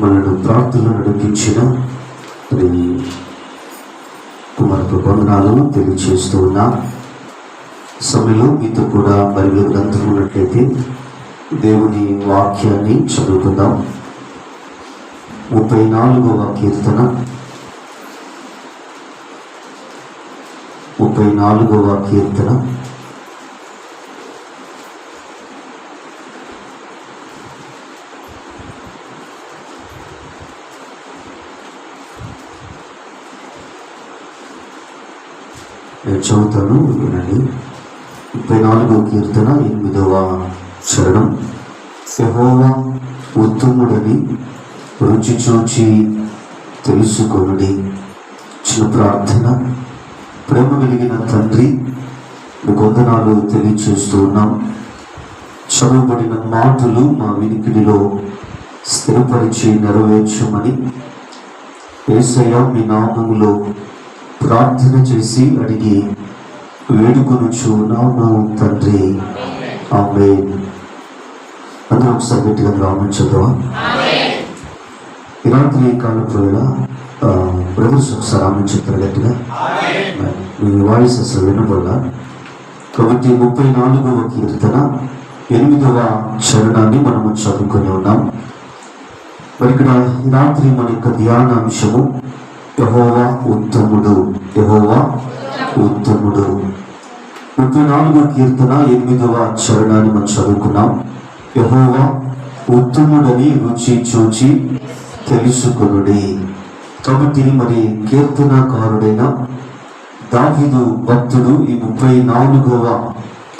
మనను ప్రార్థన నడిపించిన కుమార్తె వందనాలు తెలియజేస్తూ ఉన్నా. సమయంలో మీతో కూడా బైబిల్ గ్రంథం ఉన్నట్లయితే దేవుని వాక్యాన్ని చదువుకుందాం. 34వ కీర్తన 34వ కీర్తన నేను చదువుతాను, వినండి. 34వ కీర్తన 8వ చరణం. యెహోవా ఉత్తముడని రుచి చూచి తెలుసుకొనుడి. చిన్న ప్రార్థన. ప్రేమ కలిగిన తండ్రి, మీకు వందనాలు తెలియచేస్తూ ఉన్నాం. చదువుబడిన మాటలు మా వినికిడిలో స్థిరపరిచి నెరవేర్చమని యేసయ్య మీ నామములో ప్రార్థన చేసి అడిగి వేడుకొనుచున్నాము తండ్రి, ఆమేన్. అందరూ ఒకసారి గట్టిగా ప్రారంభించుదామా? ఈ రాత్రి కాలపు వేళ బ్రదర్స్ ఒకసారి ఆమె గట్టిగా. మీ వాయిస్ అసలు వినబడాల. కాబట్టి 34వ కీర్తన 8వ చరణాన్ని మనము చదువుకొని ఉన్నాం. మరి ఇక్కడ రాత్రి మన యొక్క ధ్యానాంశము యెహోవా ఉత్తముడు. యెహోవా ఉత్తముడు. 34వ కీర్తన 8వ చరణాన్ని మనం చదువుకున్నాం. యెహోవా ఉత్తముడని రుచి చూచి తెలుసుకొనుడి. కాబట్టి మరి కీర్తనకారుడైన దావీదు భక్తుడు ఈ 34వ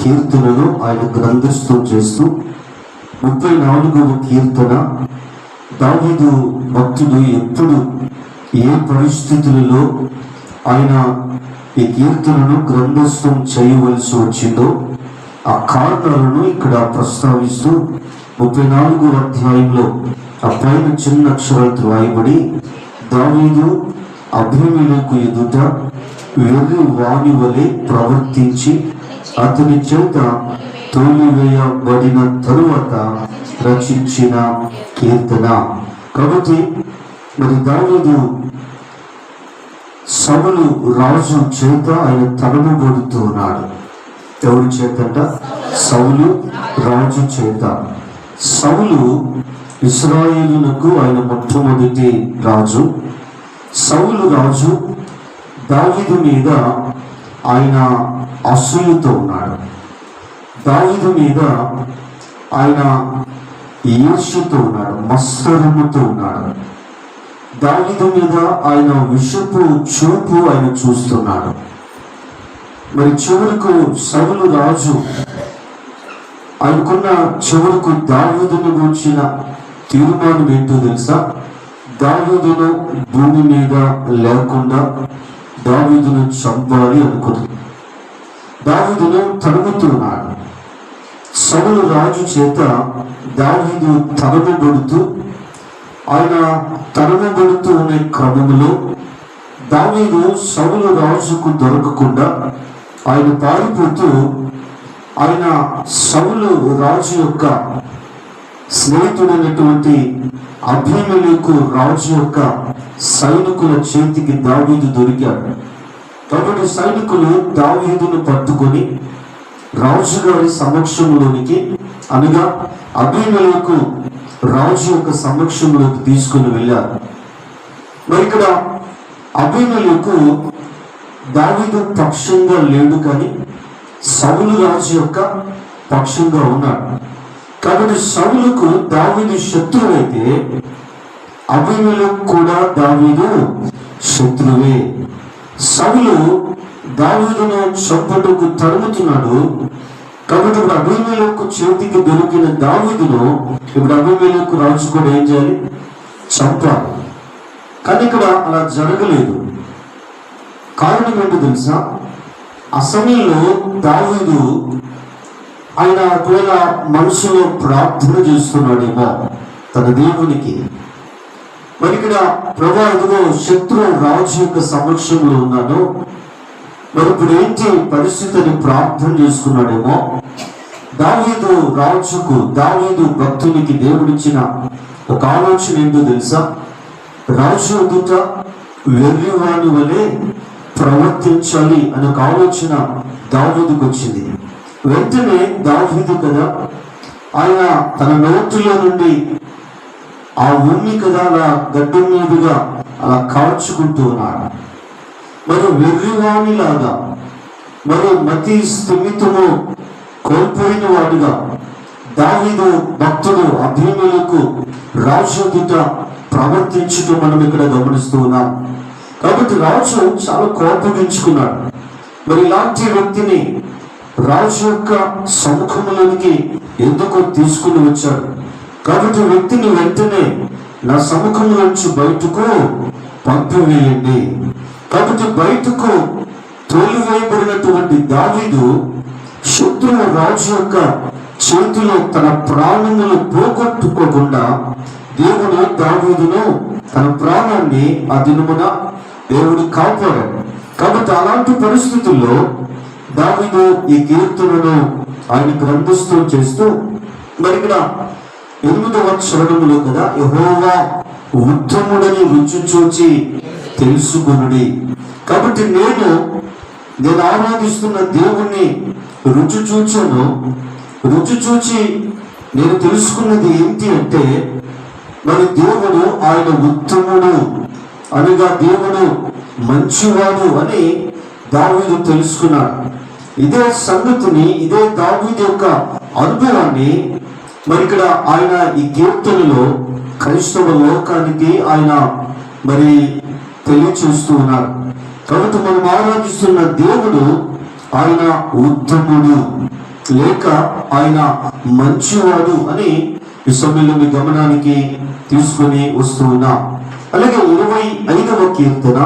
కీర్తనను ఆయన గ్రంథస్థం చేస్తూ 34వ కీర్తన దావీదు భక్తుడు ఎప్పుడు ఏ పరిస్థితులలో ఆయన ఈ కీర్తనను గ్రంథస్థం చేయవలసి వచ్చిందో ఆ కారణాలను ఇక్కడ ప్రస్తావిస్తూ 34వ అధ్యాయంలో ఆ పైన చిన్న అక్షరాలతో రాయబడి, దావీదు అబీమెలెకు ఎదుట వెర్రి వాని వలె ప్రవర్తించి అతని చేత తోలివేయబడిన తరువాత రచించిన కీర్తన. కాబట్టి మరి దావీదు సౌలు రాజు చేత ఆయన తరమబడుతూ ఉన్నాడు. ఎవరి చేతంట? సౌలు రాజు చేత. సౌలు ఇశ్రాయేలునకు ఆయన మొట్టమొదటి రాజు. సౌలు రాజు దావీదు మీద ఆయన అసూయతో ఉన్నాడు. దావీదు మీద ఆయన ఈర్ష్యతో ఉన్నాడు, మత్సరముతో ఉన్నాడు. దావీదు మీద ఆయన విషపు చూపు ఆయన చూస్తున్నాడు. మరి చివరకు సౌలు రాజు ఆయనకున్న చివరకు దావీదును గురించిన తీర్మానం ఏంటో తెలుసా? దావీదును భూమి మీద లేకుండా దావీదును చంపాలి అనుకుంది. దావీదును తరుముతున్నాడు. సౌలు రాజు చేత దావీదు తరమబడుతూ ఆయన తరమబడుతూ ఉన్న క్రమంలో దావీదు సౌలు రాజుకు దొరకకుండా ఆయన పారిపోతూ ఆయన సౌలు రాజు యొక్క స్నేహితుడైనటువంటి అబీమెలెకు రాజు యొక్క సైనికుల చేతికి దావీదు దొరికాడు. కాబట్టి సైనికులు దావీదును పట్టుకొని రాజుగారి సమక్షంలోనికి, అనగా అబీమెలెకు రాజు యొక్క సమక్షంలోకి తీసుకుని వెళ్ళారు. మరి ఇక్కడ అబీమెలెకు దావీదు పక్షంగా లేడు, కానీ సౌలు రాజు యొక్క పక్షంగా ఉన్నాడు. కాబట్టి సౌలుకు దావీదు శత్రువు అయితే అబీమెలెకు కూడా దావీదు శత్రువే. సౌలు దావీదును చంపుటకు తరుముతున్నాడు. కాబట్టి ఇప్పుడు అబీమెలెకు చేతికి దొరికిన దావీదును ఇప్పుడు అబీమెలెకు రాజు కూడా ఏం చేయాలి? చంపాలి. కానీ ఇక్కడ అలా జరగలేదు. కారణం ఏంటో తెలుసా? ఆ సమయంలో దావీదు ఆయన ఒకవేళ మనసులో ప్రార్థన చేస్తున్నాడేమో తన దేవునికి. మరి ఇక్కడ ప్రభా, ఇదిగో శత్రు రాజు యొక్క సమక్షంలో ఉన్నాను, మరి ఇప్పుడు ఏంటి పరిస్థితిని ప్రార్థన చేసుకున్నాడేమో. దావీదు రాజుకు, దావీదు భక్తునికి దేవుడిచ్చిన ఒక ఆలోచన ఏంటో తెలుసా? రాజు ఎదుట వెర్రివాని వలె ప్రవర్తించాలి అనే ఒక ఆలోచన దావీదుకు వచ్చింది. వెంటనే దావీదు కదా, ఆయన తన నోటిలో నుండి ఆ ఉమ్మి కదా అలా గడ్డ మీదుగా అలా కాల్చుకుంటూ ఉన్నాడు. మరి వెర్రివాణిలాగా, మరి మతి స్థిమితము కోల్పోయిన వాడుగా దావీదు భక్తుడు అభిమేలెకు రాజు ఎదుట ప్రవర్తించడం మనం ఇక్కడ గమనిస్తూ ఉన్నాం. కాబట్టి రాజు చాలా కోపగించుకున్నాడు. మరి ఇలాంటి వ్యక్తిని రాజు యొక్క సముఖంలోనికి ఎందుకు తీసుకుని వచ్చాడు? కాబట్టి వ్యక్తిని వెంటనే నా సముఖం నుంచి బయటకు పంపివేయండి. కాబట్టి బయటకు తోలివేయబడినటువంటి దావీదు శత్రువు రాజు యొక్క చేతిలో తన ప్రాణములు పోగొట్టుకోకుండా దేవుడు దావీదును తన ప్రాణాన్ని ఆ దినమున దేవుడు కాపాడాడు. కాబట్టి అలాంటి పరిస్థితుల్లో దావీదు ఈ కీర్తనను ఆయన గ్రంథస్థం చేస్తూ మరి ఇక్కడ 8వ చరణములో కదా, యెహోవా ఉత్తముడని రుచి చూచి తెలుసుకొనుడి. కాబట్టి నేను ఆరాధిస్తున్న దేవుణ్ణి రుచి చూచాను. రుచి చూచి నేను తెలుసుకున్నది ఏంటి అంటే, మరి దేవుడు ఆయన ఉత్తముడు అనగా దేవుడు మంచివాడు అని దావీదు తెలుసుకున్నాడు. ఇదే సంగతిని, ఇదే దావీదు యొక్క అనుభవాన్ని మరి ఇక్కడ ఆయన ఈ కీర్తనలో క్రైస్తవ లోకానికి ఆయన మరి తెలియచేస్తూ ఉన్నారు. కాబట్టి మనం ఆరాధిస్తున్న దేవుడు ఆయన ఉత్తముడు లేక ఆయన మంచివాడు అని ఈ సమయంలో మీ గమనానికి తీసుకొని వస్తూ ఉన్నాం. అలాగే 25వ కీర్తన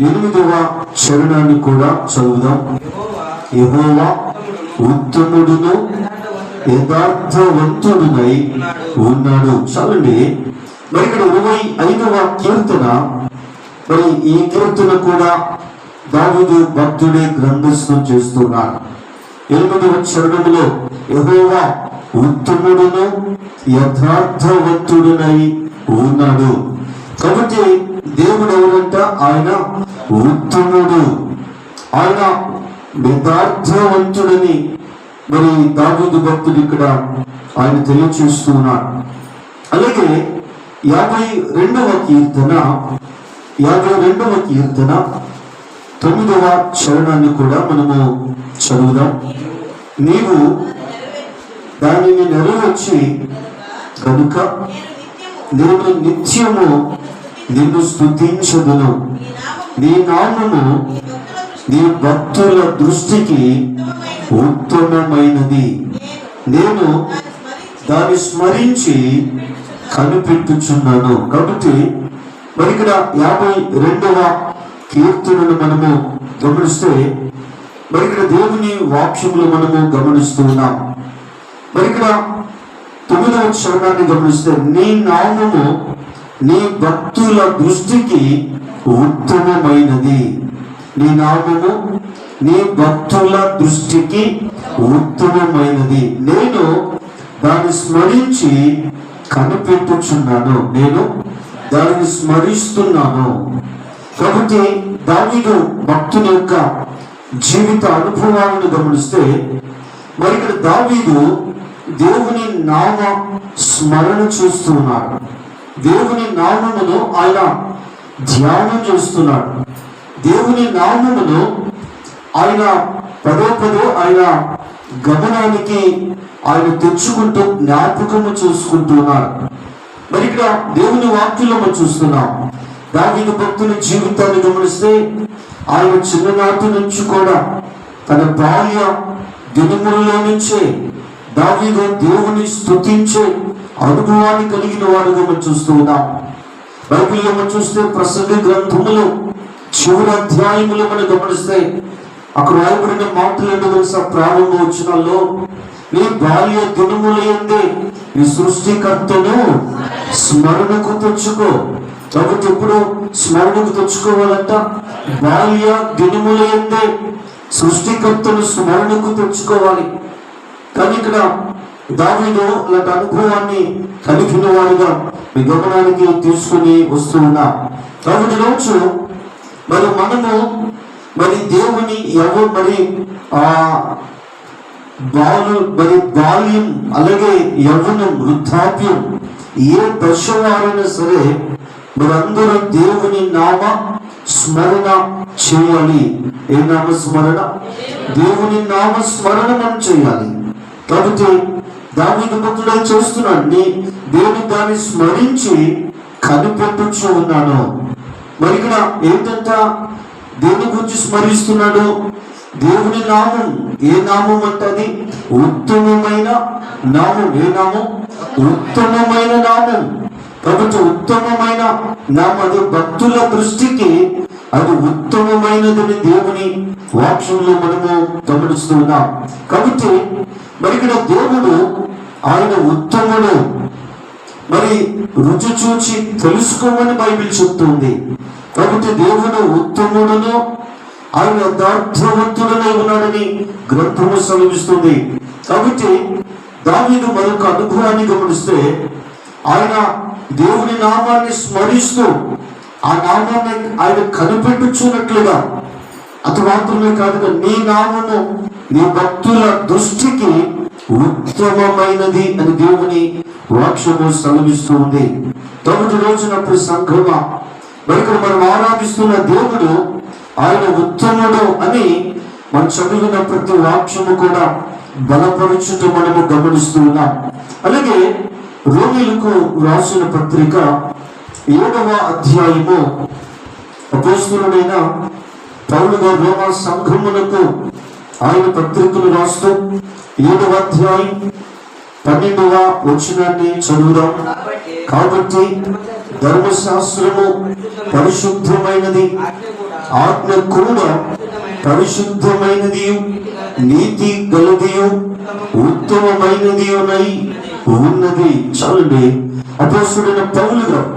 8వ చరణాన్ని కూడా చదువుదాం. యెహోవా ఉత్తముడును యథార్థవంతుడునై ఉన్నాడు. చాలండి. మరి ఇక్కడ 25వ కీర్తన, మరి ఈ కీర్తన కూడా దావీదు భక్తుడే గ్రంథస్థం చేస్తున్నాడు. 8వ చరణంలో యెహోవా ఉత్తముడును యథార్థవంతుడునై ఉన్నాడు. కాబట్టి దేవుడు ఎవరంట? ఆయన ఉత్తముడు, ఆయన యథార్థవంతుడని మరి దావీదు భక్తుడు ఇక్కడ ఆయన తెలియచేస్తున్నాడు. అలాగే 52వ కీర్తన 9వ చరణాన్ని కూడా మనము చదువుదాం. నీవు దానిని నెరవేర్చి కనుక నేను నిత్యము నిన్ను స్తుతించదును. నీ నామము నీ భక్తుల దృష్టికి ఉత్తమమైనది. నేను దాన్ని స్మరించి కనిపెట్టుచున్నాను. కాబట్టి మరి ఇక్కడ 52వ కీర్తనను మనము గమనిస్తే, మరి ఇక్కడ దేవుని వాక్యములు మనము గమనిస్తున్నాం. మరి ఇక్కడ 9వ చరణాన్ని గమనిస్తే, నీ నామము నీ భక్తుల దృష్టికి ఉత్తమమైనది. నీ నామము నీ భక్తుల దృష్టికి ఉత్తమమైనది. నేను దాన్ని స్మరించి కనిపెట్టుచున్నాను. నేను దానిని స్మరిస్తున్నాను. కాబట్టి దావీదు భక్తుని యొక్క జీవిత అనుభవాలను గమనిస్తే, మరి ఇక్కడ దావీదు దేవుని నామ స్మరణ చేస్తున్నాడు. దేవుని నామమును ఆయన ధ్యానం చేస్తున్నాడు. దేవుని నామమును ఆయన పదే ఆయన గమనానికి ఆయన తెచ్చుకుంటూ జ్ఞాపకము చేసుకుంటున్నాడు. మరి ఇక్కడ దేవుని వాక్యంలో మనం చూస్తున్నాం. దావీదు భక్తుని జీవితాన్ని గమనిస్తే, ఆయన చిన్ననాటి నుంచి కూడా తన బాల్య దినములలో నుంచే దావీదు దేవుని స్తుతించే అనుభవాన్ని కలిగిన వాడుగా మనం చూస్తూ ఉన్నాం. బైబిల్లో మనం చూస్తే ప్రసంగి గ్రంథములో చివరి అధ్యాయములో మనం గమనిస్తే అక్కడ రాయబడిన మాటలు ఏంటో తెలుసా? ప్రారంభ వచనాల్లో, నీ బాల్య దినములందే నీ సృష్టికర్తను స్మరణకు తెచ్చుకో. కాబట్టి ఎప్పుడు స్మరణకు తెచ్చుకోవాలంట? బాల్య దినములందే సృష్టికర్తను స్మరణకు తెచ్చుకోవాలి. కానీ ఇక్కడ దావీదు అలాంటి అనుభవాన్ని కలిగిన వాడుగా మీ గమనానికి తీసుకుని వస్తూ ఉన్నా. కాబట్టి రోజు మరి మనము మరి దేవుని మరి బాల్యం అలాగే యవ్వనం వృద్ధాప్యం ఏ దశ వారైనా సరే మరి అందరూ దేవుని నామ స్మరణ చేయాలి. ఏ నామ స్మరణ? దేవుని నామ స్మరణ మనం చేయాలి. కాబట్టి దావీదు భక్తుడు చేస్తున్నాడు, దేవుని దాన్ని స్మరించి కనిపెట్టుచు ఉన్నాను. మరి ఇక్కడ ఏంటంట, దేవుని గురించి స్మరిస్తున్నాడు. దేవుని నామం ఏ నామం అంటే ఉత్తమమైన నామం. ఏ నామం? ఉత్తమమైన నామం. కాబట్టి ఉత్తమమైన నామం, అది భక్తుల దృష్టికి అది ఉత్తమమైనదని దేవుని వాక్యంలో మనము గమనిస్తూ ఉన్నాం. కాబట్టి మరి ఇక్కడ దేవుడు ఆయన ఉత్తముడు. మరి రుచి చూచి తెలుసుకోమని బైబిల్ చెప్తుంది. కాబట్టి దేవుడు ఉత్తముడును ఆయన యథార్థవంతుడనై ఉన్నాడని గ్రంథము సెలవిస్తుంది. కాబట్టి దావీదు మరొక అనుభవాన్ని గమనిస్తే, ఆయన దేవుని నామాన్ని స్మరిస్తూ ఆ నామాన్ని ఆయన కనిపెట్టుచున్నట్లుగా, అది మాత్రమే కాదు, నీ నామము నీ భక్తుల దృష్టికి ఉత్తమమైనది అని దేవుని వాక్యము సెలవిస్తూ ఉంది. తొమ్మిది రోజునప్పుడు సంఘమా మరి మనం ఆరాధిస్తున్న దేవుడు ఆయన ఉత్తముడు అని మనం చదివిన ప్రతి వాక్యము కూడా బలపరుచుట మనము గమనిస్తూ ఉన్నాం. అలాగే రోమీయులకు రాసిన పత్రిక 7వ అధ్యాయము అపోస్తలుడైన పౌలు గారు రోమా సంఘమునకు ఆయన పత్రికలు రాస్తూ 7వ అధ్యాయం 12వ వచనాన్ని చదువుదాం. కాబట్టి ధర్మశాస్త్రము పరిశుద్ధమైనది, ఆజ్ఞ కూడా పరిశుద్ధమైనది, నీతి గలదియు ఉత్తమమైనది ఉన్నది. చాలండి, అపోస్తలుడైన పౌలు గారు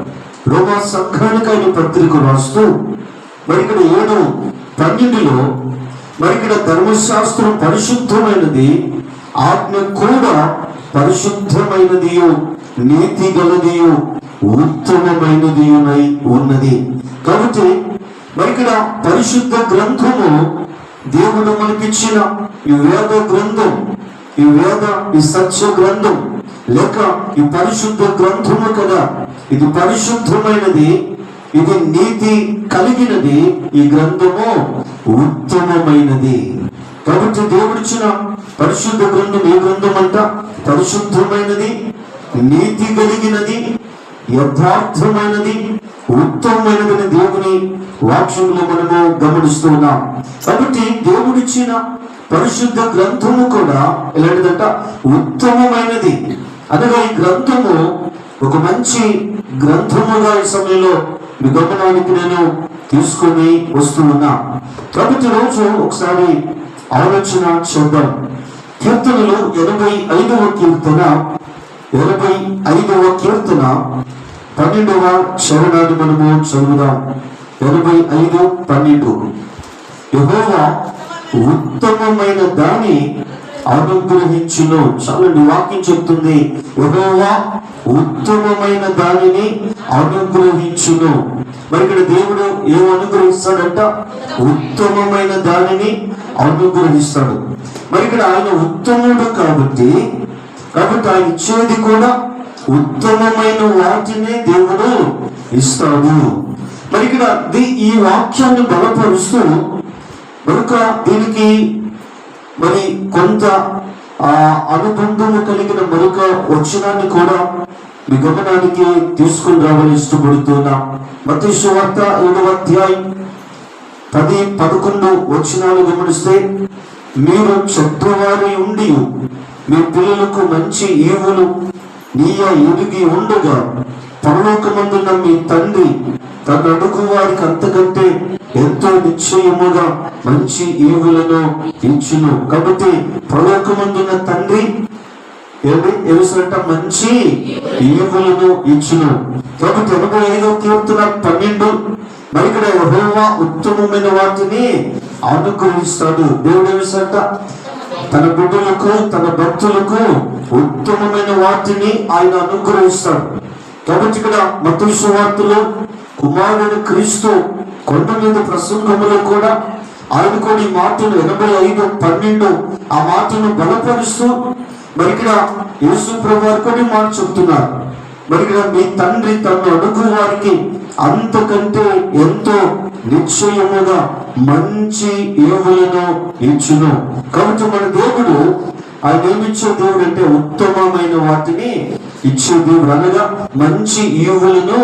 రోమా సంఘానికి ఆయన పత్రిక రాస్తూ మరి ఇక్కడ 7:12లో మరి ఇక్కడ ధర్మశాస్త్రం పరిశుద్ధమైనది, ఆజ్ఞ కూడా పరిశుద్ధమైనది, నీతి గలదియు ఉత్తమమైనది ఉన్నది. కాబట్టి మరి ఇక్కడ పరిశుద్ధ గ్రంథము దేవుడు మనకిచ్చిన ఈ వేద గ్రంథం, ఈ సత్య గ్రంథం లేక ఈ పరిశుద్ధ గ్రంథము కదా, ఇది పరిశుద్ధమైనది, ఇది నీతి కలిగినది, ఈ గ్రంథము ఉత్తమమైనది. కాబట్టి దేవుడిచ్చిన పరిశుద్ధ గ్రంథం ఏ గ్రంథం అంట? పరిశుద్ధమైనది, నీతి కలిగినది, యథార్థమైనది, ఉత్తమమైనదని దేవుని వాక్యంలో మనము గమనిస్తూ ఉన్నాం. కాబట్టి దేవుడిచ్చిన పరిశుద్ధ గ్రంథము కూడా ఎలాంటిదంట? ఉత్తమమైనది. అనగా ఈ గ్రంథము ఒక మంచి గ్రంథముగా ఈ సమయంలో మీ గమనానికి నేను తీసుకొని వస్తూ ఉన్నా. కాబట్టి రోజు ఒకసారి ఆలోచన చేద్దాం. కీర్తనలు 85వ కీర్తన 12వ చరణాన్ని మనము చదువుదాం. 85:12 యెహోవా ఉత్తమమైన దాన్ని అనుగ్రహించును. చాలండి, వాక్యం చెప్తుంది, యెహోవా ఉత్తమమైన దానిని అనుగ్రహించును. మరి ఇక్కడ దేవుడు ఏం అనుగ్రహిస్తాడంట? ఉత్తమమైన దానిని అనుగ్రహిస్తాడు. మరి ఇక్కడ ఆయన ఉత్తముడు కాబట్టి ఆయన ఇచ్చేది కూడా ఉత్తమమైన వాటినే దేవుడు ఇస్తాడు. మరి ఇక్కడ ఈ వాక్యాన్ని బలపరుస్తూ మరొక దీనికి మరి కొంత అనుబంధము కలిగిన మరొక వచనాన్ని కూడా మీ గమనానికి తీసుకుని రావాలని ఇష్టపడుతున్నా. మత్తయి సువార్త 7వ అధ్యాయం 10-11 వచనాలు గమనిస్తే, మీరు చెడ్డవారి ఉండి మీ పిల్లలకు మంచి ఈవులు నీయ ఎదిగి ఉండగా పరలోకమందున్న మీ తండ్రి తన అడుగు వారికి అంతకంటే ఎంతో నిశ్చయముగా మంచి ఈవులను ఇచ్చును. కాబట్టి పరలోకమందున్న తండ్రి ఏమిసంట? మంచి ఈవులను ఇచ్చును. కాబట్టి 85వ కీర్తన 12 మరి ఇక్కడ యెహోవా ఉత్తమమైన వాటిని అనుగ్రహిస్తాడు. దేవుడు ఏమిస్తాట? తన బిడ్డలకు, తన భక్తులకు ఉత్తమమైన వాటిని ఆయన అనుగ్రహిస్తాడు. కాబట్టి ఇక్కడ మత్తయి సువార్తలో కుమారుడు క్రీస్తు కొండ మీద ప్రసంగంలో కూడా ఆయన కూడా ఈ మాటలు 85:12 ఆ మాటను బలపరుస్తూ మరి ఇక్కడ యేసు ప్రభువు కూడా మాట చెప్తున్నారు. మరి ఇక్కడ మీ తండ్రి తను అడుగు వారికి అంతకంటే ఎంతో నిశ్చయముగా మంచి ఈవులను ఇచ్చును. కాబట్టి మన దేవుడు ఆయన ఏమిచ్చే దేవుడు అంటే ఉత్తమమైన వాటిని ఇచ్చే దేవుడు, అనగా మంచి ఈవులను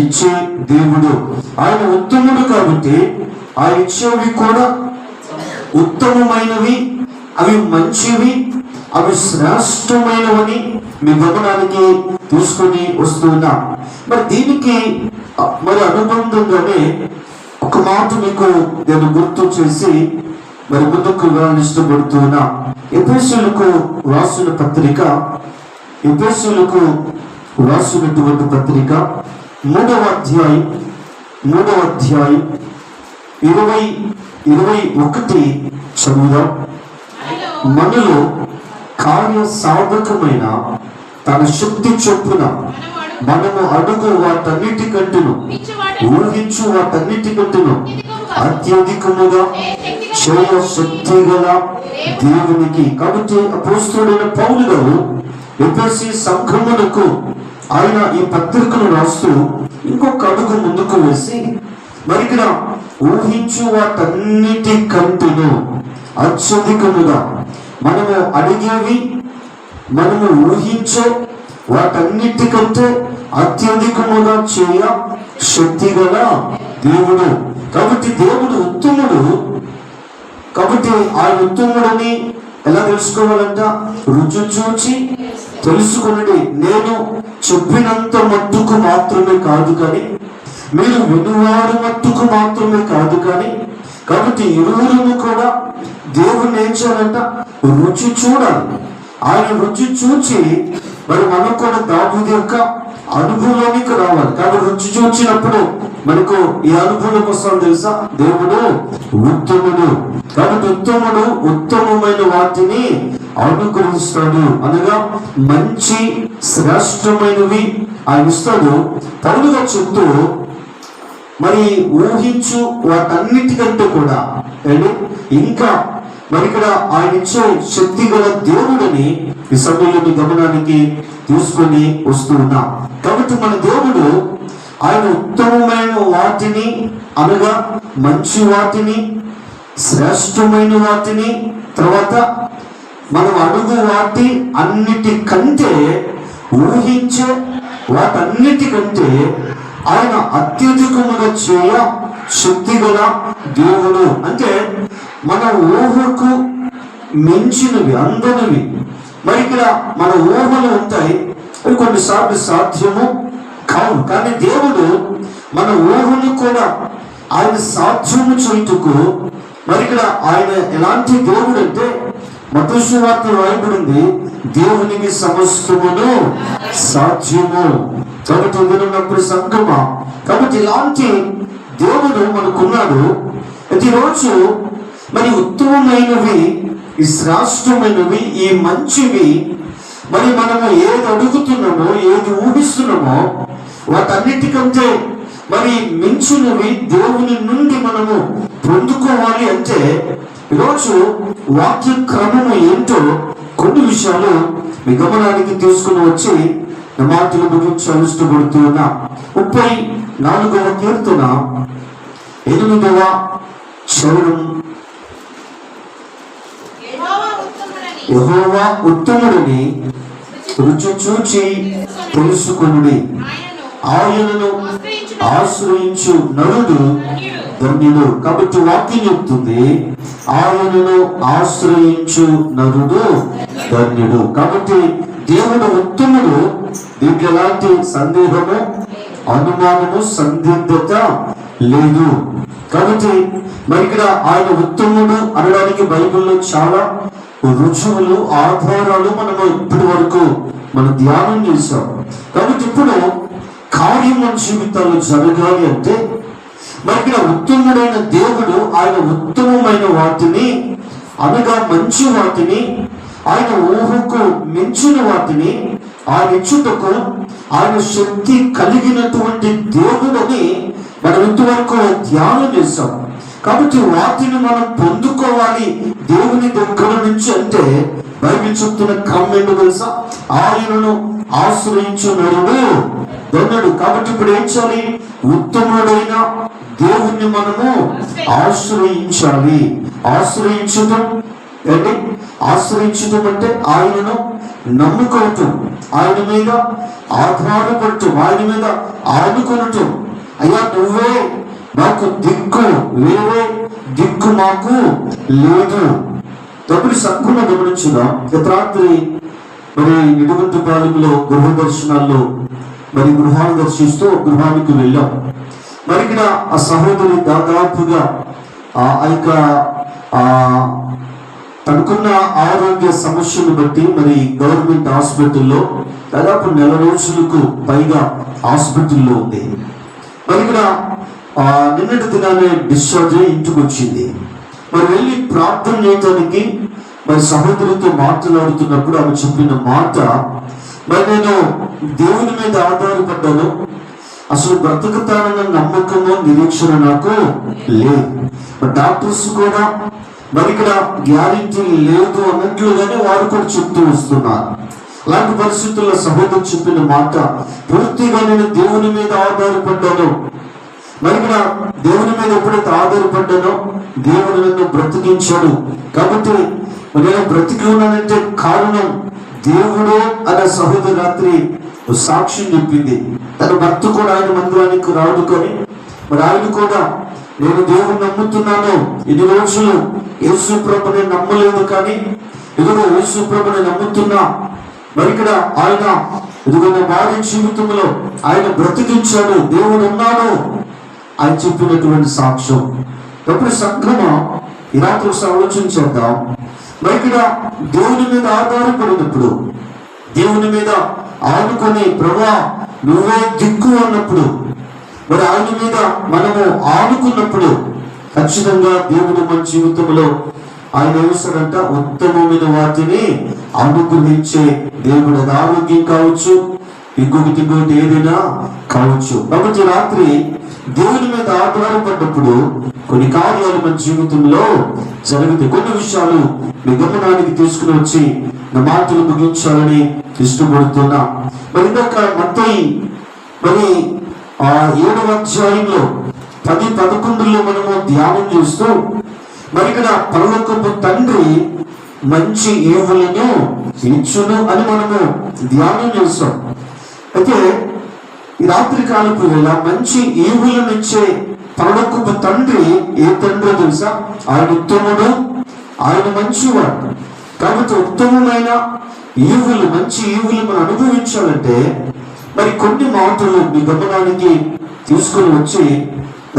ఇచ్చే దేవుడు. ఆయన ఉత్తముడు కాబట్టి ఆయన ఇచ్చేవి కూడా ఉత్తమమైనవి, అవి మంచివి, అవి శ్రేష్టమైనవని మీ గమనానికి తీసుకొని వస్తున్నా. మరి దీనికి మరి అనుబంధంగానే ఒక మాట మీకు నేను గుర్తు చేసి మరి ముందుకు వెళ్ళాలని ఇష్టపడుతున్నా. ఎఫెసీయులకు రాసిన పత్రిక, ఎఫెసీయులకు రాసినటువంటి పత్రిక 3వ అధ్యాయం 20-21 చదువుదాం. మనలో కార్య సాధకమైన తన శక్తి చొప్పున మనము అడుగు వాటన్నిటికంటేను ఊహించు వాటన్నిటికంటేను అత్యధికముగా చేయ శక్తి గల దేవునికి. కాబట్టి అపోస్తలుడైన పౌలు గారు ఎఫెసీ సంఘములకు ఆయన ఈ పత్రికను రాస్తూ ఇంకొక అడుగు ముందుకు వేసి మరి ఇక్కడ ఊహించు వాటన్నిటికంటేను అత్యధికముగా మనము అడిగేవి, మనము ఊహించే వాటన్నిటికంటే అత్యధికముగా చేయ శక్తి గల దేవుడు. కాబట్టి దేవుడు ఉత్తముడు. కాబట్టి ఆయన ఉత్తముడని ఎలా తెలుసుకోవాలంట? రుచి చూచి తెలుసుకుని, నేను చెప్పినంత మట్టుకు మాత్రమే కాదు కానీ, మీరు వినువారు మట్టుకు మాత్రమే కాదు కానీ. కాబట్టి ఇరువురు కూడా దేవుణ్ణి ఏం చేయాలంట? రుచి చూడాలి. ఆయన రుచి చూచి మరి మనం కూడా దావీదు యొక్క అనుభవంలోనికి రావాలి. కాబట్టి రుచి చూచినప్పుడు మనకు ఈ అనుభవం వస్తాం తెలుసా? దేవుడు ఉత్తముడు. కాబట్టి ఉత్తముడు ఉత్తమమైన వాటిని అనుగ్రహిస్తాడు, అనగా మంచి శ్రేష్టమైనవి ఆయన ఇస్తాడు. పౌలుగా చెప్తూ మరి ఊహించు వాటన్నిటికంటే కూడా ఇంకా మరి ఇక్కడ ఆయన ఇచ్చే శక్తి గల దేవుడని ఈ సమయంలో గమనానికి తీసుకొని వస్తున్నాం. కాబట్టి మన దేవుడు ఆయన ఉత్తమమైన వాటిని, అనగా మంచి వాటిని, శ్రేష్టమైన వాటిని, తర్వాత మనం అడుగు వాటి అన్నిటికంటే ఊహించే వాటన్నిటికంటే ఆయన అత్యధికముగా చేయ శక్తి గల దేవుడు. అంటే మన ఊహకు మించినవి, అందనివి. మరి ఇక్కడ మన ఊహలు ఉంటాయి, అవి కొన్నిసార్లు సాధ్యము కావు. కానీ దేవుడు మన ఊహను కూడా ఆయన సాధ్యము చేయుటకు మరి ఇక్కడ ఆయన ఎలాంటి దేవుడు అంటే మత్తయి సువార్తలో రాయబడింది, దేవునికి సమస్తమును సాధ్యము. కాబట్టి విన్నప్పుడు సంగమా, కాబట్టి ఇలాంటి దేవుడు మనకున్నాడు. ప్రతిరోజు మరి ఉత్తమమైనవి, ఈ శ్రేష్టమైనవి, ఈ మంచివి మరి మనము ఏది అడుగుతున్నామో, ఏది ఊహిస్తున్నామో వాటన్నిటికంటే మరి మించినవి దేవుని నుండి మనము పొందుకోవాలి. అంటే ఈరోజు వాక్య క్రమము ఏంటో కొన్ని విషయాలు మీ గమనానికి తీసుకుని వచ్చి నా మాటలు ముగించాలని ఇష్టపడుతున్నా. 34వ కీర్తన 8వ చరణం. యెహోవా ఉత్తముడని రుచి చూచి తెలుసుకొనుడి, ఆయనను ఆశ్రయించు నరుడు ధన్యుడు. కాబట్టి వాక్యం చెప్తుంది, ఆయనను ఆశ్రయించు నరుడు ధన్యుడు. కాబట్టి దేవుడు ఉత్తముడు. దీనికి ఎలాంటి సందేహము, అనుమానము, సందిగ్ధత లేదు. కాబట్టి మరి ఇక్కడ ఆయన ఉత్తముడు అనడానికి బైబిల్లో చాలా రుజువులు, ఆధారాలు మనము ఇప్పటి వరకు మనం ధ్యానం చేశాం. కాబట్టి ఇప్పుడు కార్యం మన జీవితాల్లో జరగాలి అంటే మరి ఇక్కడ ఉత్తముడైన దేవుడు ఆయన ఉత్తమమైన వాటిని అనగా మంచి వాటిని, ఆయన ఊహకు మించిన వాటిని ఆయన ఇచ్చుటకు ఆయన శక్తి కలిగినటువంటి దేవుడని మనం ఇంతవరకు ధ్యానం చేస్తాం. కాబట్టి వాటిని మనం పొందుకోవాలి దేవుని దగ్గర నుంచి అంటే బైబిల్ చెప్తున్న క్రమం ఏంటో తెలుసా? ఆయనను ఆశ్రయించున్నాడు ధన్యుడు. కాబట్టి ఇప్పుడు ఏం చేయాలి? ఉత్తముడైన దేవుణ్ణి మనము ఆశ్రయించాలి. ఆశ్రయించటం ఏంటి? ఆశ్రయించటం అంటే ఆయనను నమ్ముకోవటం, ఆయన మీద ఆధారపడటం, ఆయన మీద ఆడుకొనటం. అయ్యా నువ్వే మాకు దిక్కు, వేరే దిక్కు మాకు లేదు. తప్పుడు సక్కున గమనించుగా గత రాత్రి మరి ఇడుగుంటుపాలెంలో గృహ దర్శనాల్లో మరి గృహాలు దర్శిస్తూ గృహానికి వెళ్ళాం. మరి ఇక్కడ ఆ సహోదరి దాదాపుగా ఆ యొక్క తనకున్న ఆరోగ్య సమస్యను బట్టి మరి గవర్నమెంట్ హాస్పిటల్లో దాదాపు 4 రోజులకు పైగా హాస్పిటల్లో ఉంది. మరి ఇక్కడ నిన్నటి దినాన్ని డిశ్చార్జ్ అయ్యి ఇంటికి వచ్చింది. మరి వెళ్ళి ప్రార్థన చేయడానికి మరి సహోదరితో మాట్లాడుతున్నప్పుడు ఆమె చెప్పిన మాట, మరి నేను దేవుని మీద ఆధారపడ్డాను, అసలు బ్రతుకుతానన్న నమ్మకము నిరీక్షణ నాకు లేదు. డాక్టర్స్ కూడా మరి ఇక్కడ గ్యారెంటీ లేదు అన్నట్లుగానే వారు కూడా చెప్తూ వస్తున్నారు. అలాంటి పరిస్థితుల్లో సహోదరు చెప్పిన మాట, పూర్తిగా నేను దేవుని మీద ఆధారపడ్డాను. మరి ఇక్కడ దేవుని మీద ఎప్పుడైతే ఆధారపడ్డానో దేవుడు నన్ను బ్రతికించాడు. కాబట్టి నేను బ్రతికి ఉన్నానంటే కారణం దేవుడు అనే సహోదరు రాత్రి సాక్ష్యం చెప్పింది. తన భర్త కూడా ఆయన మందిరానికి రాడుకొని మరి ఆయన కూడా నేను దేవుని నమ్ముతున్నాను, ఇన్ని రోజులు యేసు ప్రభుని నమ్మలేదు కానీ ఇదిగో యేసు ప్రభుని నమ్ముతున్నా. మరి ఇక్కడ ఆయన ఇదిగో నా భార్య జీవితంలో ఆయన బ్రతికించాడు, దేవుడు ఉన్నాడు అని చెప్పినటువంటి సాక్ష్యం. ఎప్పుడు సంక్రమం ఈ రాత్రి ఆలోచన చేద్దాం. మరి ఇక్కడ దేవుని మీద ఆధారపడినప్పుడు, దేవుని మీద ఆనుకొని ప్రభా నువ్వే దిక్కు అన్నప్పుడు, మరి ఆయన మీద మనము ఆనుకున్నప్పుడు ఖచ్చితంగా దేవుడు మన జీవితంలో ఆయన ఏమిస్తాడంట? ఉత్తమమైన వాటిని అనుగ్రహించే దేవుడు. అది ఆరోగ్యం కావచ్చు, ఇంకొకటి ఏదైనా కావచ్చు. కాబట్టి రాత్రి దేవుని మీద ఆధారపడ్డప్పుడు కొన్ని కార్యాలు మన జీవితంలో జరుగుతాయి. కొన్ని విషయాలు మీ గమనానికి తీసుకుని వచ్చి నా మాటలు ముగించాలని ఇష్టపడుతున్నా. మరి ఇందాక మత్తయి మరి 7వ అధ్యాయంలో 10-11లో మనము ధ్యానం చేస్తూ మరి ఇక్కడ పరలోకపు తండ్రి మంచి ఈవులను ఇచ్చును అని మనము ధ్యానం చేస్తాం. అయితే ఈ రాత్రి కాలపు వేళ మంచి ఈవులను ఇచ్చే పరలోకపు తండ్రి ఏ తండ్రి తెలుసా? ఆయన ఉత్తముడు, ఆయన మంచివాడు. కాబట్టి ఉత్తమమైన ఈవులు, మంచి ఈవులు మనం అనుభవించాలంటే మరి కొన్ని మాటలు మీ గమనానికి తీసుకొని వచ్చి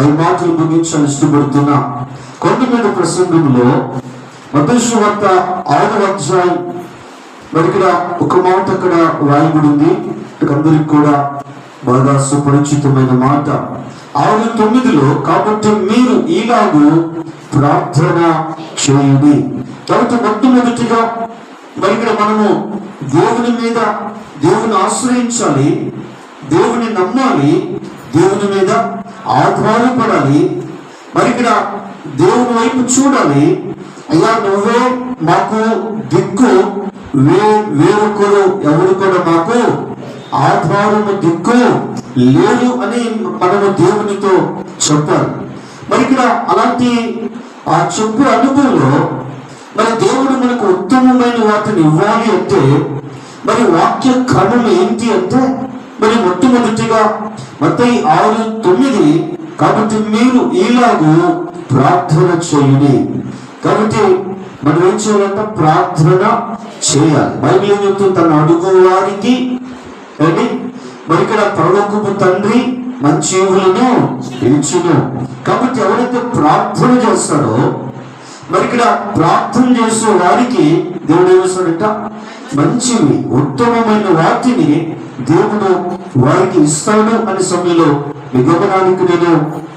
ఈ మాటలు ముగించాలని ఇష్టపడుతున్నా. కొండ మీద ప్రసంగంలో మత్తయి సువార్త 6వ అధ్యాయం మరి ఇక్కడ ఒక మాట అక్కడ రాయబడి ఉంది, అందరికి కూడా బాగా సుపరిచితమైన మాట. 6:9లో కాబట్టి మీరు ఇలాగూ ప్రార్థన చేయండి. కాబట్టి మొట్టమొదటిగా మరి ఇక్కడ మనము దేవుని మీద దేవుని ఆశ్రయించాలి, దేవుని నమ్మాలి, దేవుని మీద ఆధారపడాలి. మరి ఇక్కడ దేవుని వైపు చూడాలి. అయ్యా నువ్వే మాకు దిక్కు, వేరొకరు ఎవరు కూడా మాకు ఆధారము దిక్కు లేదు అని మనము దేవునితో చెప్పాలి. మరి ఇక్కడ అలాంటి ఆ చెప్పే అనుభవంలో మరి దేవుడు మనకు ఉత్తమమైన వాటిని ఇవ్వాలి అంటే మరి వాక్య క్రమం ఏంటి అంటే మరి మొట్టమొదటిగా మత్తయి 6:9 కాబట్టి మీరు ఇలాగూ ప్రార్థన చేయండి. కాబట్టి మనం ఏం చేయాలంటే ప్రార్థన చేయాలి. బైబిల్ ఏం చెప్తుంది? తను అడుగు వారికి ఏంటి మరి ఇక్కడ పరలోకపు తండ్రి మంచి ఈవులను ఇచ్చును. కాబట్టి ఎవరైతే ప్రార్థన చేస్తాడో మరి ఇక్కడ ప్రార్థన చేసే వారికి దేవుడు ఏమిస్తాడంట? మంచివి, ఉత్తమమైన వాటిని దేవుడు వారికి ఇస్తాడు అనే సమయంలో మీ గమనానికి నేను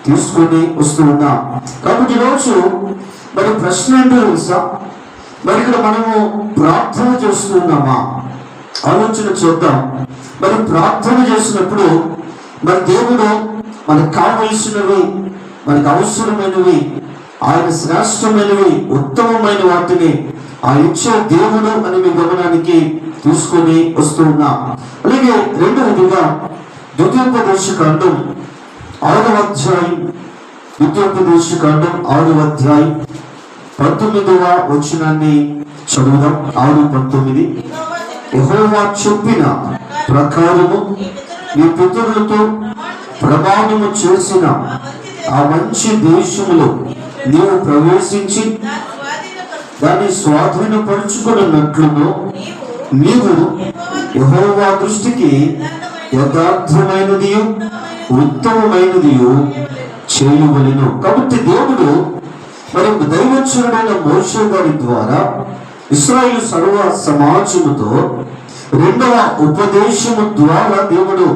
తీసుకొని వస్తూ ఉన్నా. కాబట్టి ఈరోజు మరి ప్రశ్న ఏంటో తెలుసా? మరి ఇక్కడ మనము ప్రార్థన చేస్తున్నామా? ఆలోచన చేద్దాం. మరి ప్రార్థన చేసినప్పుడు మరి దేవుడు మనకు కావలసినవి, మనకు అవసరమైనవి, ఆయన శ్రేష్టమైనవి, ఉత్తమమైన వాటిని ఆ ఇచ్చే దేవుడు అని మీ గమనానికి తీసుకొని వస్తూ ఉన్నా. అలాగే రెండవదిగా ద్వితీయోపదేశకాండం 6వ అధ్యాయం, ద్వితీయోపదేశకాండం 6వ అధ్యాయం 19వ వచనాన్ని చదువుదాం. 6:19. యెహోవా చెప్పిన ప్రకారము నీ పితరులతో ప్రమాణము చేసిన ఆ మంచి దేశములో నీవు ప్రవేశించి దాన్ని స్వాధీనపరుచుకున్నట్లును నీవు యెహోవా దృష్టికి యథార్థమైనది ఉత్తమమైనది చేయవలెను. కాబట్టి దేవుడు మరి దైవచనుడైన మోషే గారి ద్వారా ఇశ్రాయేలు సర్వ సమాజముతో రెండవ ఉపదేశము ద్వారా దేవుడు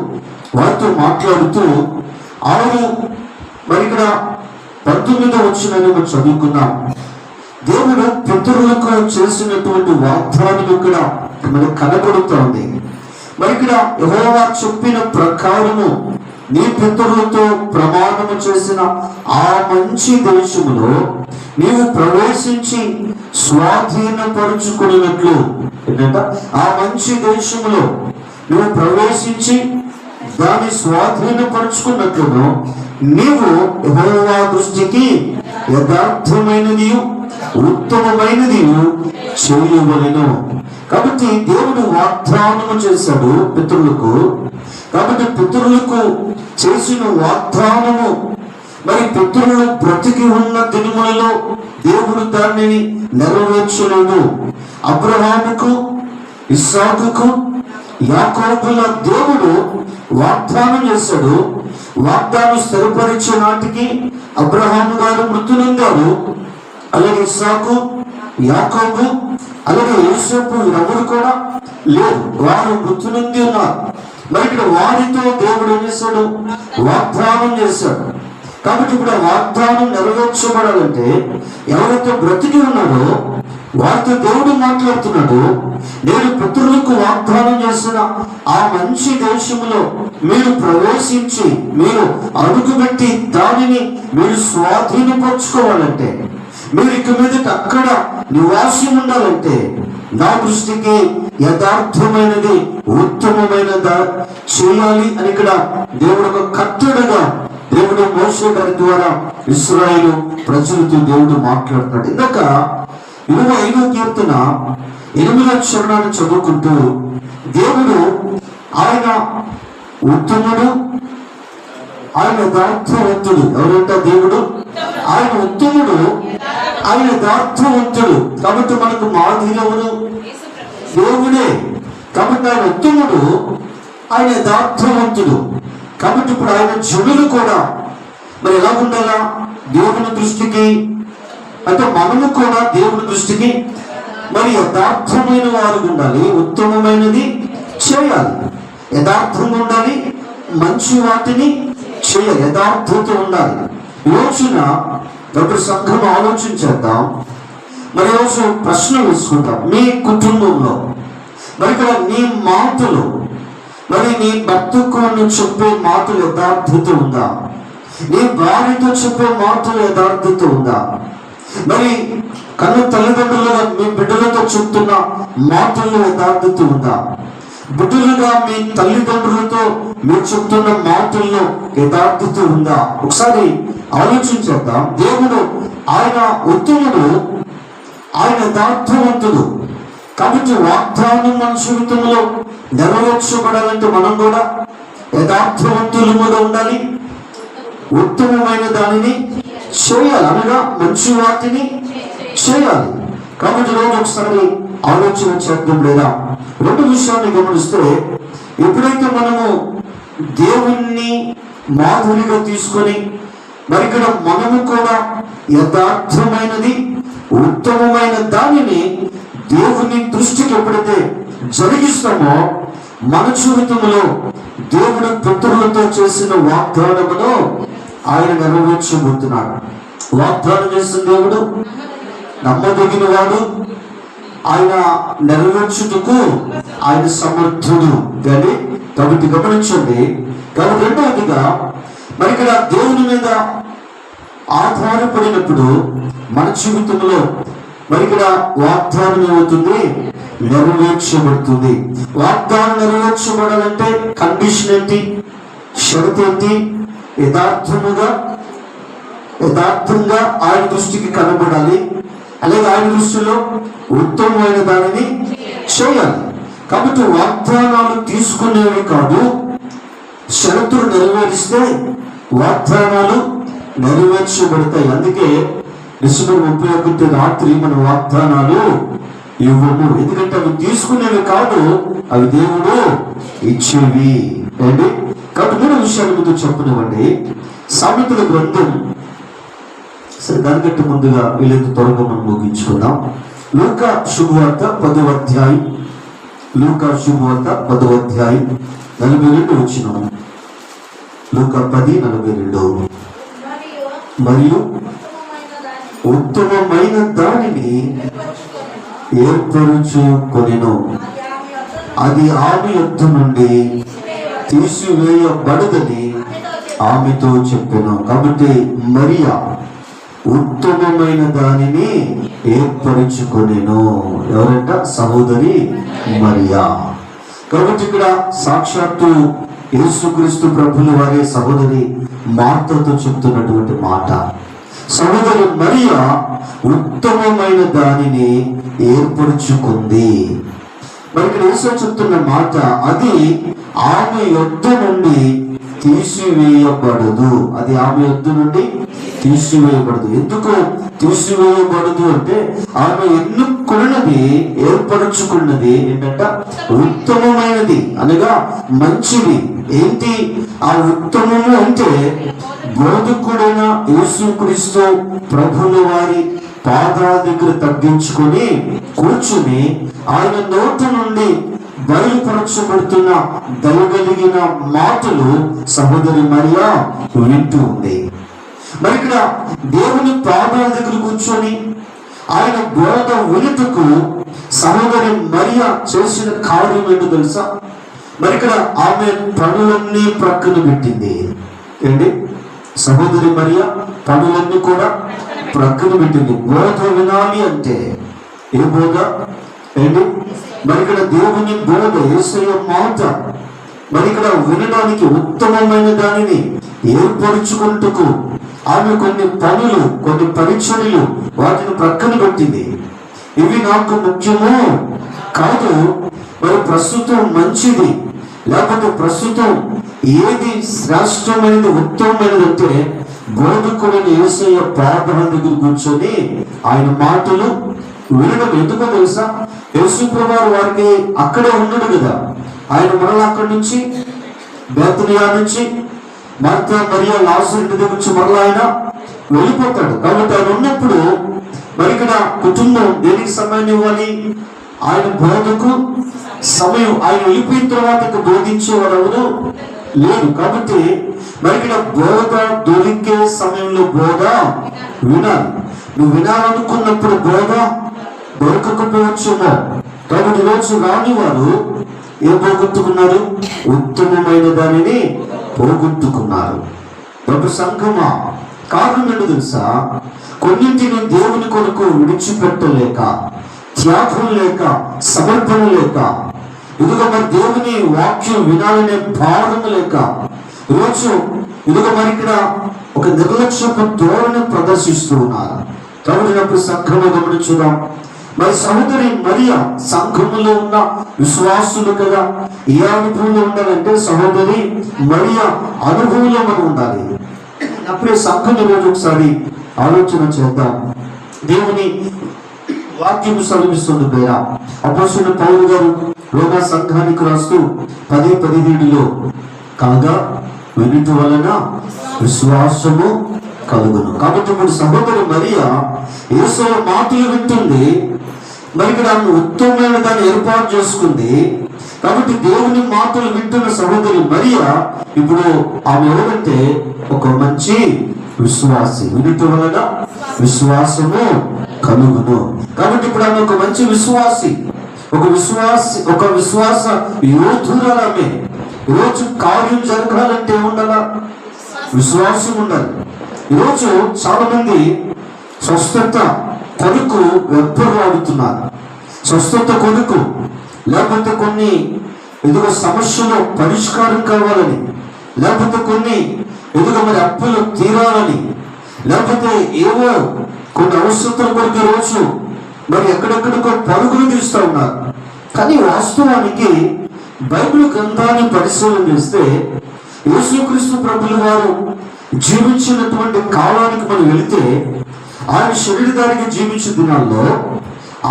వారితో మాట్లాడుతూ 6 మరి ఇక్కడ 19వ వచనాన్ని మనం చదువుకున్నాం. దేవుడు పితరులకు చేసినటువంటి వాగ్దానం ఇక్కడ మనకు కనబడుతోంది. మరి ఇక్కడ యెహోవా చెప్పిన ప్రకారము నీ పితరులతో ప్రమాణము చేసిన ఆ మంచి దేశములో నీవు ప్రవేశించి స్వాధీనపరుచుకున్నట్లు, ఏంటంటే ఆ మంచి దేశములో నువ్వు ప్రవేశించి దాన్ని స్వాధీనపరుచుకున్నట్లును నీవు యెహోవా దృష్టికి యథార్థమైనది ఉత్తమమైనది చేయవలెను. కాబట్టి దేవుడు వాగ్దానము చేశాడు పితరులకు. కాబట్టి పితరులకు చేసిన వాగ్దానము మరి పితరులు బ్రతికి ఉన్న దినములలో దేవుడు దానిని నెరవేర్చలేదు. అబ్రహాముకు, ఇస్సాకుకు, యాకోబుల దేవుడు వాగ్దానం చేశాడు. వాగ్దానం స్థిరపరిచే నాటికి అబ్రహాము గారు మృతి నొందారు. అలాగే ఇస్సాకు, యాకోబు, అలాగే యోసేపు ఎవరు కూడా లేరు, వారు మృతి నొంది ఉన్నారు. మరి ఇక్కడ వారితో దేవుడు ఏం చేశాడు? వాగ్దానం చేశాడు. కాబట్టి ఇప్పుడు వాగ్దానం నెరవేర్చబడాలంటే ఎవరైతే బ్రతికి ఉన్నాడో వారితో దేవుడు మాట్లాడుతున్నాడు. నేను పితరులకు వాగ్దానం చేసిన ఆ మంచి దేశంలో మీరు ప్రవేశించి మీరు అడుగుపెట్టి దానిని మీరు స్వాధీనపరచుకోవాలంటే, మీరు ఇక మీదట అక్కడ నివాసం ఉండాలంటే నా దృష్టికి యథార్థమైనది ఉత్తమమైనదా చేయాలి అని ఇక్కడ దేవుడు ఒక కట్టడగా దేవుడు మోషే గారి ద్వారా ఇశ్రాయేలు ప్రజలతో దేవుడు మాట్లాడుతున్నాడు. ఇందాక 25వ కీర్తన 8వ చరణాన్ని చదువుకుంటూ దేవుడు ఆయన ఉత్తముడు, ఆయన యథార్థవంతుడు. ఎవరంటే దేవుడు ఆయన ఉత్తముడు, ఆయన యథార్థవంతుడు. కాబట్టి మనకు మాదిరి ఎవరు? దేవుడే. కాబట్టి ఆయన ఉత్తముడు, ఆయన యథార్థవంతుడు. కాబట్టి ఇప్పుడు ఆయన జనులు కూడా మరి ఎలా ఉండాలా? దేవుని దృష్టికి, అంటే మనము కూడా దేవుని దృష్టికి మరి యథార్థమైన వారు ఉండాలి, ఉత్తమమైనది చేయాలి, యథార్థంగా ఉండాలి, మంచి వాటిని చేయాలి, యథార్థత ఉండాలి. రోజున ఒక సంఘం ఆలోచించేద్దాం. మరి రోజు ప్రశ్న వేసుకుంటాం. మీ కుటుంబంలో మరి ఇక్కడ నీ మాటలు, మరి నీ భర్తకు నువ్వు చెప్పే మాటలు యథార్థత ఉందా? నీ భార్యతో చెప్పే మాటలు యథార్థత ఉందా? మరి కన్న తల్లిదండ్రులుగా మీ బిడ్డలతో చెప్తున్న మాటల్లో యథార్థత ఉందా? బిడ్డలుగా మీ తల్లిదండ్రులతో మీరు చెప్తున్న మాటల్లో యథార్థత ఉందా? ఒకసారి ఆలోచించేద్దాం. దేవుడు ఆయన ఉత్తముడు, ఆయన యథార్థవంతుడు. కాబట్టి వాగ్దానం మన జీవితంలో నెరవేర్చబడాలంటే మనం కూడా యథార్థవంతులుగా ఉండాలి, ఉత్తమమైన దానిని చేయాలి, అనగా మంచి వాటిని చేయాలి. కాబట్టి రోజు ఒకసారి ఆలోచన చేద్దాం. లేదా రెండు విషయాన్ని గమనిస్తే, ఎప్పుడైతే మనము దేవుణ్ణి మాధురిగా తీసుకొని మరి ఇక్కడ మనము కూడా యథార్థమైనది ఉత్తమమైన దానిని దేవుని దృష్టికి ఎప్పుడైతే జరిగిస్తామో మన జీవితంలో దేవుడు పితరులతో చేసిన వాగ్దానమును ఆయన నెరవేర్చబోతున్నాడు. వాగ్దానం చేసిన దేవుడు నమ్మదగిన వాడు, ఆయన నెరవేర్చుటకు ఆయన సమర్థుడు. కానీ కాబట్టి గమనించండి. కాబట్టి రెండవదిగా మరి ఇక్కడ దేవుని మీద ఆధారపడినప్పుడు మన జీవితంలో మరి ఇక్కడ వాగ్దానం ఏమవుతుంది? నెరవేర్చబడుతుంది. వాగ్దానం నెరవేర్చబడాలంటే కండిషన్ ఏంటి? షరతు ఏంటి? యథార్థంగా ఆయన దృష్టికి కనబడాలి, అలాగే ఆయన దృష్టిలో ఉత్తమమైన దానిని చేయాలి. కాబట్టి వాగ్దానాలు తీసుకునేవి కాదు, షరతులు నెరవేరిస్తే వాగ్దానాలు నెరవేర్చబడతాయి. అందుకే డిసెంబర్ 31 రాత్రి మన వాగ్దానాలు ఇవ్వము, ఎందుకంటే అవి తీసుకునేవి కాదు, అవి దేవుడు ఇచ్చేవి అండి. కాబట్టి 3 విషయాల ముందు చెప్పనివ్వండి. సామెతల గ్రంథం, సరే దానికంటే ముందుగా వీళ్ళకి త్వరగా మనం ముగించుకుందాం. లూకా శుభవార్త 10వ అధ్యాయం, లూకా శుభవార్త 10వ అధ్యాయం 42 వచనం. లూకా 10:42. మరియు ఉత్తమమైన దానిని ఏర్పరుచుకొనెను, అది ఆమె యొద్ద నుండి తీసివేయబడదని ఆమెతో చెప్పెను. కాబట్టి మరియా ఉత్తమమైన దానిని ఏర్పరుచుకొనెను. ఎవరంట? సహోదరి మరియా. కాబట్టి ఇక్కడ సాక్షాత్తు యేసుక్రీస్తు ప్రభుల వారి సహోదరి మార్తతో చెప్తున్నటువంటి మాట. సహోదరి మరియా ఉత్తమమైన దానిని ఏర్పరుచుకుంది. మరి ఇక్కడ యేసు చెప్తున్న మాట, అది ఆమె యొద్ద నుండి తీసివేయబడదు. అది ఆమె యొద్ద నుండి తీసివేయబడదు. ఎందుకు తీసివేయబడదు అంటే ఆమె ఎన్నుకున్నది, ఏర్పరచుకున్నది ఏంటంట? ఉత్తమమైనది, అనగా మంచిది. ఏంటి ఆ ఉత్తమము అంటే? బోధకుడైన యేసుక్రీస్తు ప్రభుల వారి పాదాల దగ్గర తగ్గించుకొని కూర్చుని ఆయన నోటి నుండి బయలుపరచబడుతున్న దయగలిగిన మాటలు సహోదరి మరియా వింటూ ఉంది. మరి ఇక్కడ దేవుని పాదాల దగ్గర కూర్చొని ఆయన బోధ వినుటకు సహోదరి మరియా చేసిన కార్యం ఏంటో తెలుసా? మరి ఇక్కడ ఆమె పనులన్నీ ప్రక్కన పెట్టింది. ఏంటి? సహోదరి మరియా పనులన్నీ కూడా ప్రక్కన పెట్టింది. బోధ వినాలి అంటే ఏ బోధ? ఏంటి? మరి ఇక్కడ దేవుని బోధ, యేసయ్య మాట మరి ఇక్కడ వినడానికి ఉత్తమమైన దానిని ఏర్పరుచుకుంటూ ఆమె కొన్ని పనులు, కొన్ని పరిచర్యలు వాటిని ప్రక్కన పెట్టింది. ఇవి నాకు ముఖ్యము కాదు, మరి ప్రస్తుతం మంచిది, లేకపోతే ప్రస్తుతం ఏది శ్రేష్టమైనది, ఉత్తమమైనది అంటే బోధకుడైన యేసయ్య పాదాల దగ్గర కూర్చొని ఆయన మాటలు వినడం. ఎందుకో తెలుసా? యేసు ప్రభువు వారికి అక్కడే ఉన్నాడు కదా. ఆయన మరలా అక్కడి నుంచి, బేతనియా నుంచి, మార్తా మరియా లాజరు ఇంటి దగ్గర నుంచి మరలా ఆయన వెళ్ళిపోతాడు. కాబట్టి ఆయన ఉన్నప్పుడు మరి ఇక్కడ కుటుంబం దేనికి సమయం ఇవ్వాలి? ఆయన బోధకు సమయం. ఆయన వెళ్ళిపోయిన తర్వాత బోధించేవారు ఎవరు లేదు. కాబట్టి మరి ఇక్కడ బోధ దొరికే సమయంలో బోధ వినాలి. నువ్వు వినాలనుకున్నప్పుడు బోధ దొరకకపోవచ్చుమో. కాబట్టి ఈరోజు రాని వారు ఏం పోగొట్టుకున్నారు? ఉత్తమమైన దానిని పోగొట్టుకున్నారు. ఒక సంఘమా, కారణం ఏంటో తెలుసా? కొన్నింటిని దేవుని కొరకు విడిచిపెట్టలేక, త్యాగం లేక, సమర్పణ లేక, ఇదిగో మరి దేవుని వాక్యం వినాలనే భారం లేక ఈరోజు ఇదిగో మరి ఇక్కడ ఒక నిర్లక్ష్యపు ధోరణి ప్రదర్శిస్తూ ఉన్నారు. కాబట్టి సంఘము గమనించుదాం. మరి సహోదరి మరియా సంఘములో ఉన్న విశ్వాసులు కదా, ఏ అనుభవంలో ఉండాలంటే సహోదరి మరియా అనుభవంలో మనం ఉండాలి. అప్పుడే సంఘం రోజు ఒకసారి ఆలోచన చేద్దాం. దేవుని వాక్యం సెలవిస్తుంది పేర అపోస్తలుడైన పౌలు గారు రోమా సంఘానికి రాస్తూ 10:17 కాగా వినుట వలన విశ్వాసము కలుగును. కాబట్టి ఇప్పుడు సహోదరి మరియా యేసయ్య మాటలు వింటుంది. మరి ఇక్కడ ఆమె ఉత్తమమైన దాన్ని ఏర్పాటు చేసుకుంది. కాబట్టి దేవుని మాటలు వింటున్న సహోదరి మరియా ఇప్పుడు ఆమె ఎవరంటే ఒక మంచి విశ్వాసి. వినుట వలన విశ్వాసము కలుగును. కాబట్టి ఇప్పుడు ఆమె ఒక మంచి విశ్వాసి, ఒక విశ్వాస యోధురాలే. ఈరోజు కార్యం జరగాలంటే ఉండాలా? విశ్వాసం ఉండాలి. ఈరోజు చాలా మంది స్వస్థత కొరకు వెంపర్లాడుతున్నారు. స్వస్థత కొరకు, లేకపోతే కొన్ని ఎదుగు సమస్యలు పరిష్కారం కావాలని, లేకపోతే కొన్ని ఎదుగు మరి అప్పులు తీరాలని, లేకపోతే ఏవో కొన్ని అవసరతల కొరకు రోజు మరి ఎక్కడెక్కడికో పరుగులు తీస్తూ ఉన్నారు. కానీ వాస్తవానికి బైబిల్ గ్రంథాన్ని పరిశీలన చేస్తే యేసుక్రీస్తు ప్రభుల వారు జీవించినటువంటి కాలానికి మనం వెళితే, ఆయన శరీరధారిగా జీవించిన దినాల్లో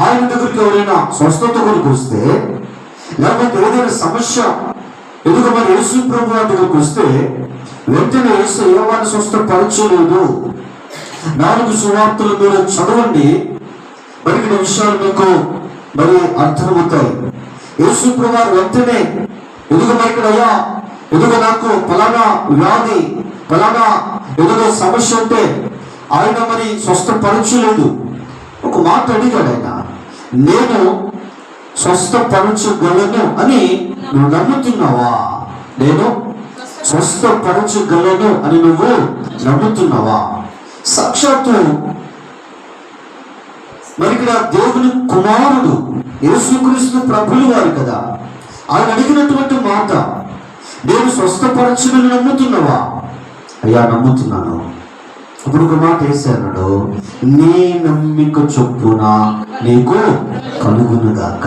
ఆయన దగ్గరికి ఎవరైనా స్వస్థత కొరకు వస్తే, లేకపోతే ఏదైనా సమస్య ఎదుగు మరి యేసు ప్రభు వారి దగ్గరికి వస్తే వెంటనే యేసు ఏవాన్ని స్వస్థపరచలేదు. 4 సువార్తలు మీరు చదవండి, మరిన్ని విషయాలు మీకు మరి అర్థమవుతాయి. యేసు ప్రభు వారు వెంటనే ఎదుగు మరి అయ్యా ఎదుగు నాకు ఫలానా వ్యాధి, ఫలానా ఎదుగు సమస్య అంటే ఆయన మరి స్వస్థపరచలేదు. ఒక మాట అడిగాడు ఆయన, నేను స్వస్థపరచగలను అని నువ్వు నమ్ముతున్నావా? నేను స్వస్థపరచగలను అని నువ్వు నమ్ముతున్నావా? సాక్షాత్తు మరి ఇక్కడ దేవుని కుమారుడు యేసుక్రీస్తు ప్రభులు వారు కదా, ఆయన అడిగినటువంటి మాట, నేను స్వస్థపరచగలను నమ్ముతున్నావా? అయ్యా నమ్ముతున్నాను. అప్పుడు ఒక మాట వేసాడు, నీ నమ్మిక చొప్పున నీకు కలుగునుగాక,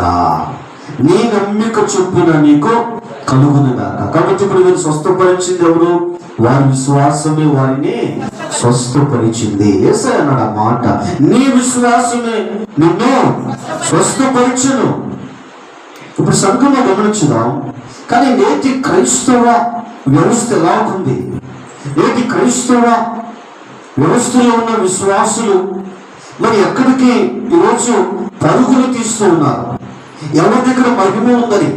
నీ నమ్మిక చొప్పున నీకు కలుగునుగాక. కాబట్టి ఇప్పుడు మీరు స్వస్థపరిచింది ఎవరు? వారి విశ్వాసమే వారిని స్వస్థపరిచింది. యేసయ్య అన్నాడు ఆ మాట, నీ విశ్వాసమే నిన్ను స్వస్థపరిచును. ఇప్పుడు సంఘంలో గమనించుదాం. కానీ నేటి క్రైస్తవ వ్యవస్థ ఎలా ఉంది? నేటి క్రైస్తవ వ్యవస్థలో ఉన్న విశ్వాసులు మరి ఎక్కడికి ఈరోజు పరుగులు తీస్తూ ఉన్నారు? ఎవరి దగ్గర మహిమ ఉందని,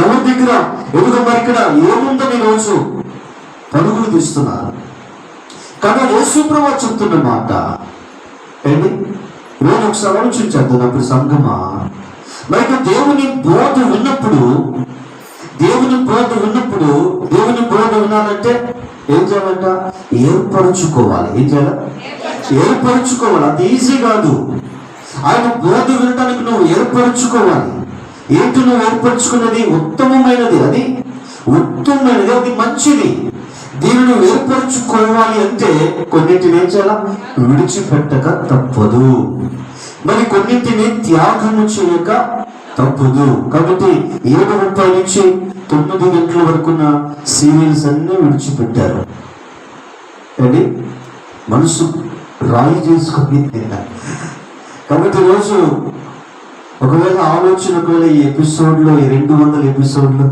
ఎవరి దగ్గర ఎదుగు మరి ఇక్కడ ఏముందని ఈరోజు పరుగులు తీస్తున్నారు. కానీ యేసు ప్రభువు చెప్తున్న మాట ఏంటి? నేను ఒకసారి ఆలోచించేద్దాం. అప్పుడు సంగమా, మరి దేవుని బోధ విన్నప్పుడు దేవుని బోధ వినాలంటే ఏం చేయాలంట? ఏర్పరచుకోవాలి. ఏం చేయాలి? ఏర్పరచుకోవాలి. అది ఈజీ కాదు. ఆయన బోధ వినడానికి నువ్వు ఏర్పరచుకోవాలి. ఏంటి నువ్వు ఏర్పరచుకున్నది? ఉత్తమమైనది, అది ఉత్తమమైనది, అది మంచిది. దీన్ని నువ్వు ఏర్పరచుకోవాలి అంటే కొన్నింటిని ఏం చేయాలా? విడిచిపెట్టక తప్పదు. మరి కొన్నింటిని త్యాగము చేయక తప్పదు. కాబట్టి 7:30 నుంచి 9 గంటల వరకున్న సీరియల్స్ అన్నీ విడిచిపెట్టారు. అండి మనసు రాయి చేసుకొని. కాబట్టి రోజు ఒకవేళ ఆలోచన, ఒకవేళ ఈ ఎపిసోడ్లో, ఈ 200 ఎపిసోడ్లో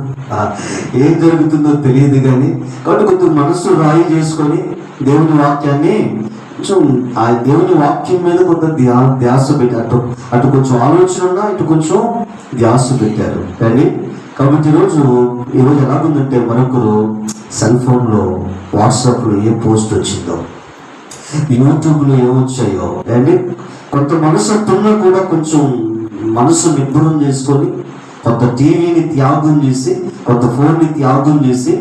ఏం జరుగుతుందో తెలియదు కానీ, కాబట్టి కొంచెం మనసు రాయి చేసుకొని దేవుని వాక్యాన్ని కొంచెం ఆ దేవుని వాక్యం మీద కొంత ధ్యాస పెట్టారు. అటు కొంచెం ఆలోచన ఉన్నా, ఇటు కొంచెం ధ్యాస పెట్టారు. కానీ కాబట్టి ఈరోజు ఎలాగుందంటే, మరొకరు సెల్ ఫోన్లో, వాట్సాప్లో ఏ పోస్ట్ వచ్చిందో, యూట్యూబ్లో ఏమొచ్చాయో, అండి కొంత మనసు అట్టున్నా కూడా కొంచెం మనసు నిబ్బరం చేసుకొని కొంత టీవీని త్యాగం చేసి, కొంత ఫోన్ని త్యాగం చేసి,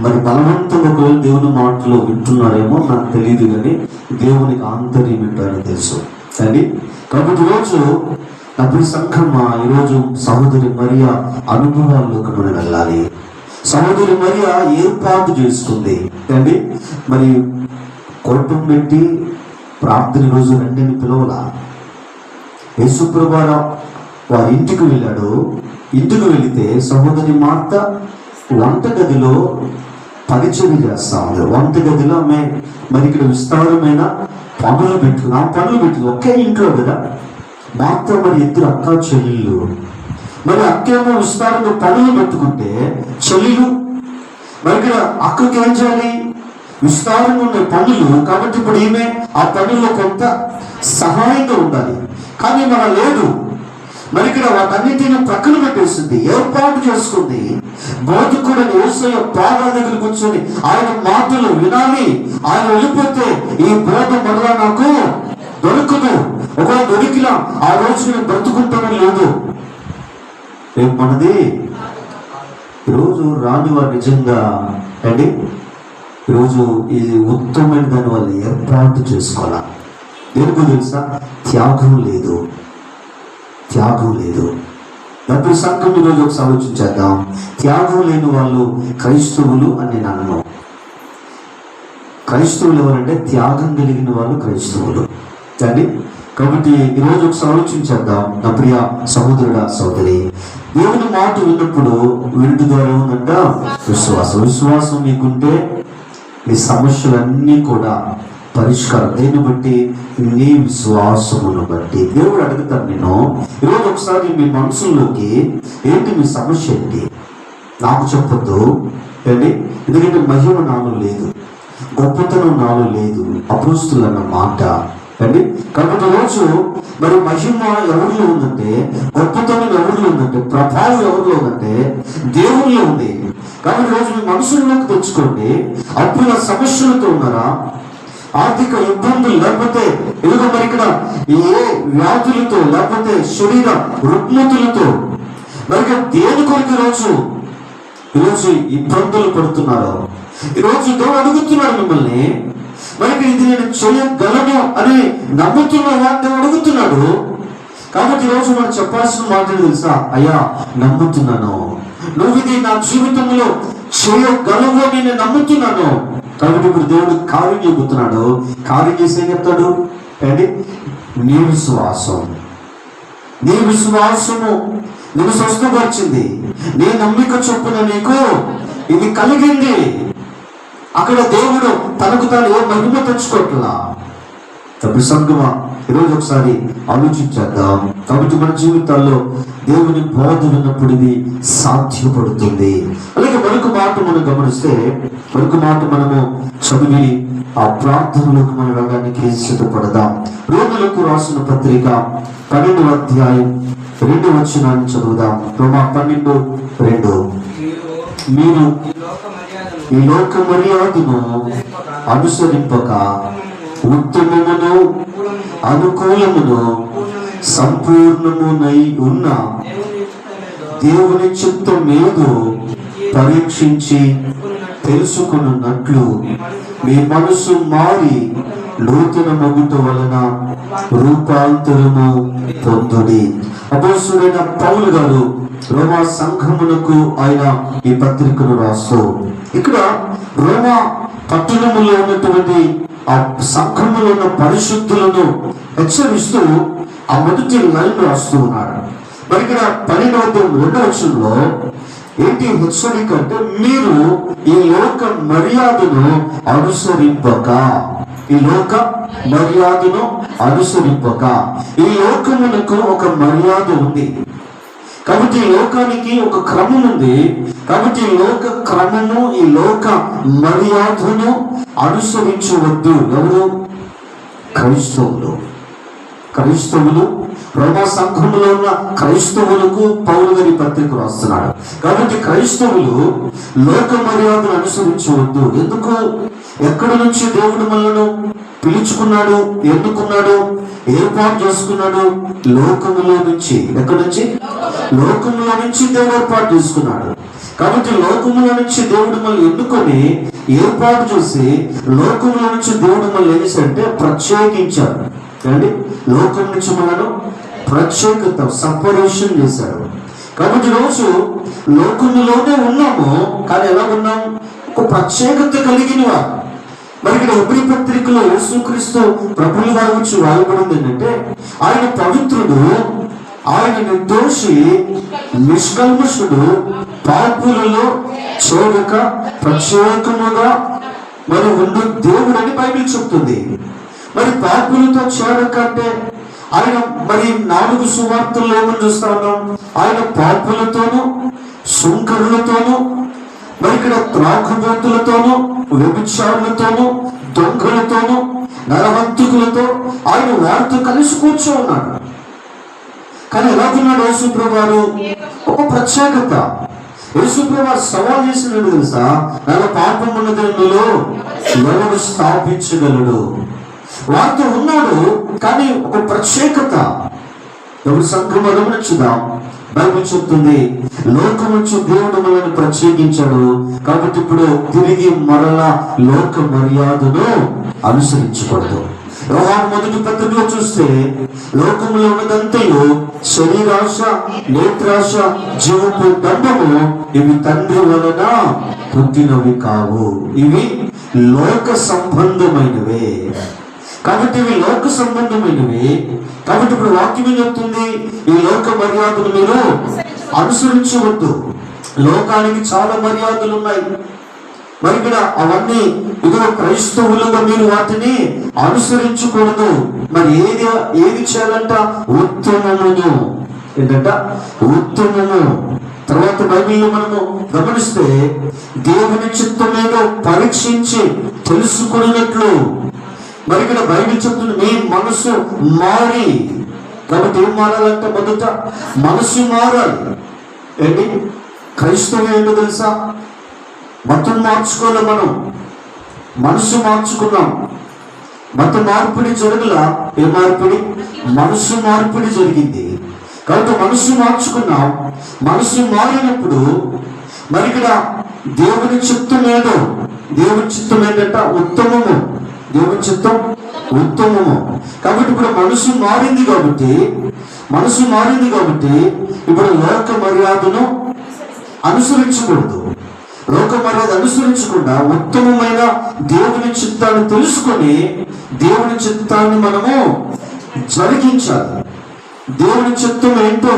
మరి బలవంతంగా ఒకవేళ దేవుని మాటలు వింటున్నారేమో నాకు తెలియదు, కానీ దేవునికి ఆంతర్యం వింటారని తెలుసు. కానీ కాబట్టి ఈరోజు అప్పుడు సంఘమా, ఈరోజు సహోదరి మరియా అనుభవాల్లోకి మనం వెళ్ళాలి. సహోదరి మరియా ఏర్పాటు చేసుకుంది అండి. మరి కోటం పెట్టి ప్రార్థన రోజు రెండని పిలవల. యేసుప్రభు వారి ఇంటికి వెళ్ళాడు. ఇంటికి వెళితే సహోదరి మార్త వంటగదిలో పరిచయం చేస్తా ఉంది. వంటగదిలో ఆమె మరి ఇక్కడ విస్తారమైన పనులు పెట్టుకుని ఒకే ఇంట్లో కదా. మార్త మరి 2 అక్క చెల్లెళ్ళు. మరి అక్కేమో విస్తారంగా పనులు పెట్టుకుంటే, చెల్లెలు మరి ఇక్కడ అక్కకి ఏం చేయాలి? విస్తారంగా ఉన్న పనులు. కాబట్టి ఇప్పుడు ఈమె ఆ పనుల్లో కొంత సహాయంగా ఉండాలి. కానీ మన లేదు. మరి ఇక్కడ వాటన్నిటిని ప్రక్కన పెట్టేసింది, ఏర్పాటు చేసుకుంది. బోధకుడని యేసయ్య పాదాల దగ్గర కూర్చొని ఆయన మాటలు వినాలి. ఆయన వెళ్ళిపోతే ఈ బోధ మరలా నాకు దొరకదు. ఒకవేళ దొరికినా ఆ రోజు నేను బ్రతుకుంటానని లేదు. రేపు మనది. ఈరోజు రాని వారు నిజంగా అండి ఈరోజు ఇది ఉత్తమమైన దాని వల్ల ఏర్పాటు చేసుకోవాలా. ఎందుకు తెలుసా? త్యాగం లేదు. డబ్బు సంఘం ఈరోజు ఒకసారి ఆలోచించేద్దాం. త్యాగం లేని వాళ్ళు క్రైస్తవులు అని నేను అన్నాను. క్రైస్తవులు ఎవరంటే త్యాగం కలిగిన వాళ్ళు క్రైస్తవులు కానీ. కాబట్టి ఈరోజు ఒకసారి ఆలోచించేద్దాం. నా ప్రియ సహోదరుడా సహోదరి, దేవుని మాట విన్నప్పుడు వింటు ద్వారా ఉందంట విశ్వాసం మీకుంటే మీ సమస్యలన్నీ కూడా పరిష్కారం. దేన్ని బట్టి? నీ విశ్వాసమును బట్టి. దేవుడు అడుగుతాడు నేను ఈరోజు ఒకసారి మీ మనసుల్లోకి ఏంటి మీ సమస్య ఏంటి నాకు చెప్పొద్దు అండి. ఎందుకంటే మహిమ నాలో లేదు, గొప్పతనం నాలో లేదు, అపోస్తులు అన్న మాట అండి. కాబట్టి రోజు మరి మహిమ ఎవరిలో ఉందంటే, గొప్పతనం ఎవరిలో ఉందంటే, ప్రభావం ఎవరిలో ఉందంటే దేవునిలో ఉంది. కాబట్టి రోజు మీ మనసుల్లోకి తెచ్చుకోండి. అప్పుల సమస్యలతో ఉన్నారా? ఆర్థిక ఇబ్బందులు, లేకపోతే ఎదుగు మరి ఇక్కడ ఏ వ్యాధులతో, లేకపోతే శరీర రుగ్మతులతో మరి దేని కొరకు ఈరోజు ఇబ్బందులు పడుతున్నారు. ఈరోజు దేవుడు అడుగుతున్నాడు మిమ్మల్ని, మరి ఇది నేను చేయగలను అని నమ్ముతున్నావా దేవుడు అడుగుతున్నాడు. కాబట్టి ఈరోజు మనం చెప్పాల్సిన మాట తెలుసా? అయ్యా నమ్ముతున్నాను, నువ్వు ఇది నా జీవితంలో చేయగలవు అని నేను నమ్ముతున్నాను. కాబట్టి ఇప్పుడు దేవుడు కార్యం చెబుతున్నాడు. కార్యం చేసి ఏం చెప్తాడు అండి? నీ విశ్వాసము నేను స్వస్థపరిచింది, నీ నమ్మిక చొప్పున నీకు ఇది కలిగింది. అక్కడ దేవుడు తనకు తాను ఏ మహిమ తెచ్చుకోవట్లా. తప్పుడు సంగమా ఈరోజు ఒకసారి ఆలోచించేద్దాం. కాబట్టి మన జీవితాల్లో దేవుని బోధ విన్నప్పుడు ఇది సాధ్యపడుతుంది. అలాగే మరొక మాట మనం గమనిస్తే, మరొక మాట మనము చదివి ఆ ప్రార్థనలోకి మనం వెళ్ళడానికి సిద్ధపడదాం. రోమలకు రాసిన పత్రిక 12వ అధ్యాయం 2వ వచనాన్ని చదువుదాం. రోమా 12:2. మీరు ఈ లోక మర్యాదను అనుసరింపక ఉత్తమమును అనుకూలమును సంపూర్ణమునై ఉన్న దేవుని చిత్తం ఏదో పరీక్షించి తెలుసుకున్నట్లు మీ మనసు మారి నూతన మగుట వలన రూపాంతరము పొందుడి. అపోస్తలుడైన పౌలు గారు రోమా సంఘమునకు ఆయన ఈ పత్రికను రాస్తూ ఇక్కడ రోమా పట్టణములో ఉన్నటువంటి ఆ సంఘములో ఉన్న పరిశుద్ధులను హెచ్చరిస్తూ ఆ మొదటి లైన్ రాస్తూ ఉన్నాడు. మరి ఇక్కడ 12వ వచనంలో ఏంటి హెచ్చరిక అంటే, మీరు ఈ లోక మర్యాదను అనుసరింపక, ఈ లోకమునకు ఒక మర్యాద ఉంది. కాబట్టి ఈ లోకానికి ఒక క్రమం ఉంది. కాబట్టి ఈ లోక క్రమము, ఈ లోక మర్యాదను అనుసరించవద్దు. ఎవరు? క్రైస్తవులు రోమా సంఘంలో ఉన్న క్రైస్తవులకు పౌలు గారి పత్రిక రాస్తున్నాడు. కాబట్టి క్రైస్తవులు లోక మర్యాదను అనుసరించవద్దు. ఎందుకు? ఎక్కడి నుంచి దేవుడు మనలను పిలుచుకున్నాడు, ఎన్నుకున్నాడు, ఏర్పాటు చేసుకున్నాడు? లోకములో నుంచి. ఎక్కడి నుంచి? లోకములో నుంచి దేవుడు ఏర్పాటు చేసుకున్నాడు. కాబట్టి లోకములో నుంచి దేవుడు మనల్ని ఎన్నుకొని ఏర్పాటు చేసి లోకములో నుంచి దేవుడు మనల్ని ఏం చేశాడంటే ప్రత్యేకించాడు. అండి లోకం నుంచి మనను ప్రత్యేకత, సపరేషన్ చేశాడు. కాబట్టి రోజు లోకములోనే ఉన్నాము, కానీ ఎలా ఉన్నాం? ఒక ప్రత్యేకత కలిగిన వారు. మరి ఇక్కడ హెబ్రీ పత్రికలో యేసుక్రీస్తు ప్రభువుల వారి గురించి రాయబడింది ఏంటంటే, ఆయన పవిత్రుడు, ఆయన నిర్దోషి, నిష్కల్మషుడు, పాపులలో చేరక ప్రత్యేకముగా మరి ఉండు దేవుడు అని బైబిల్ చెప్తుంది. మరి పాపులతో చేరక అంటే ఆయన మరి 4 సువార్తల్లో ఏమని చూస్తా ఉన్నాం? ఆయన పాపులతోనూ, సుంకరులతోనూ, మరి ఇక్కడ త్రాగుబోతులతోనూ, వ్యభిచారులతోనూ, దొంగలతోనూ, నరహంతకులతో ఆయన వారితో కలిసి కూర్చో ఉన్నాడు. కానీ ఎలాగున్నాడు యేసుప్రభు వారు? ఒక ప్రత్యేకత. యేసుప్రభు వారు సవాల్ చేసినట్టు తెలుసా? నాలో పాపం ఉన్నదలో ఎవరు స్థాపించగలడు? వారితో ఉన్నాడు, కానీ ఒక ప్రత్యేకత. ఎవరు సంఘం గమనించుదాం. బైబిల్ చెప్తుంది, లోకం నుంచి దేవుడు మనల్ని ప్రత్యేకించాడు, కాబట్టి ఇప్పుడు తిరిగి మరలా లోక మర్యాదను అనుసరించకూడదు. యోహాను మొదటి పత్రికలో చూస్తే లోకంలో ఉన్నదంతయు శరీరాశ, నేత్రాశ, జీవపు దండము ఇవి తండ్రి వలన పుట్టినవి కావు, ఇవి లోక సంబంధమైనవే. కాబట్టి ఇవి లోక సంబంధమైనవి. కాబట్టి ఇప్పుడు వాక్యం ఏం చెప్తుంది? ఈ లోక మర్యాదలు మీరు అనుసరించవద్దు. లోకానికి చాలా మర్యాదలు ఉన్నాయి, మరి ఇక్కడ అవన్నీ ఇదిగో క్రైస్తవులుగా మీరు వాటిని అనుసరించకూడదు. మరి ఏది చేయాలంట? ఉత్తమమును. ఏంటంట? ఉత్తమము. తర్వాత బైబిల్లో మనము గమనిస్తే దేవుని చిత్తం ఏదో పరీక్షించి తెలుసుకున్నట్లు, మరి ఇక్కడ బైబిల్ చెప్తుంది మీ మనసు మారి. కాబట్టి ఏం మారాలంటే మొదట మనసు మారాలి. ఏంటి క్రైస్తవం ఏంటో తెలుసా? మతం మార్చుకోలే, మనం మనసు మార్చుకున్నాం. మత మార్పిడి జరగల. ఏ మార్పిడి? మనసు మార్పిడి జరిగింది. కాబట్టి మనసు మార్చుకున్నాం. మనసు మారినప్పుడు మరి ఇక్కడ దేవుని చిత్తం ఏదో, దేవుని చిత్తం ఏంటంట? ఉత్తమము. దేవుని చిత్తం ఉత్తమము. కాబట్టి ఇప్పుడు మనసు మారింది కాబట్టి ఇప్పుడు లోక మర్యాదను అనుసరించకూడదు. లోక మర్యాద అనుసరించకుండా ఉత్తమమైన దేవుని చిత్తాన్ని తెలుసుకొని దేవుని చిత్తాన్ని మనము జరిగించాలి. దేవుని చిత్తం ఏంటో,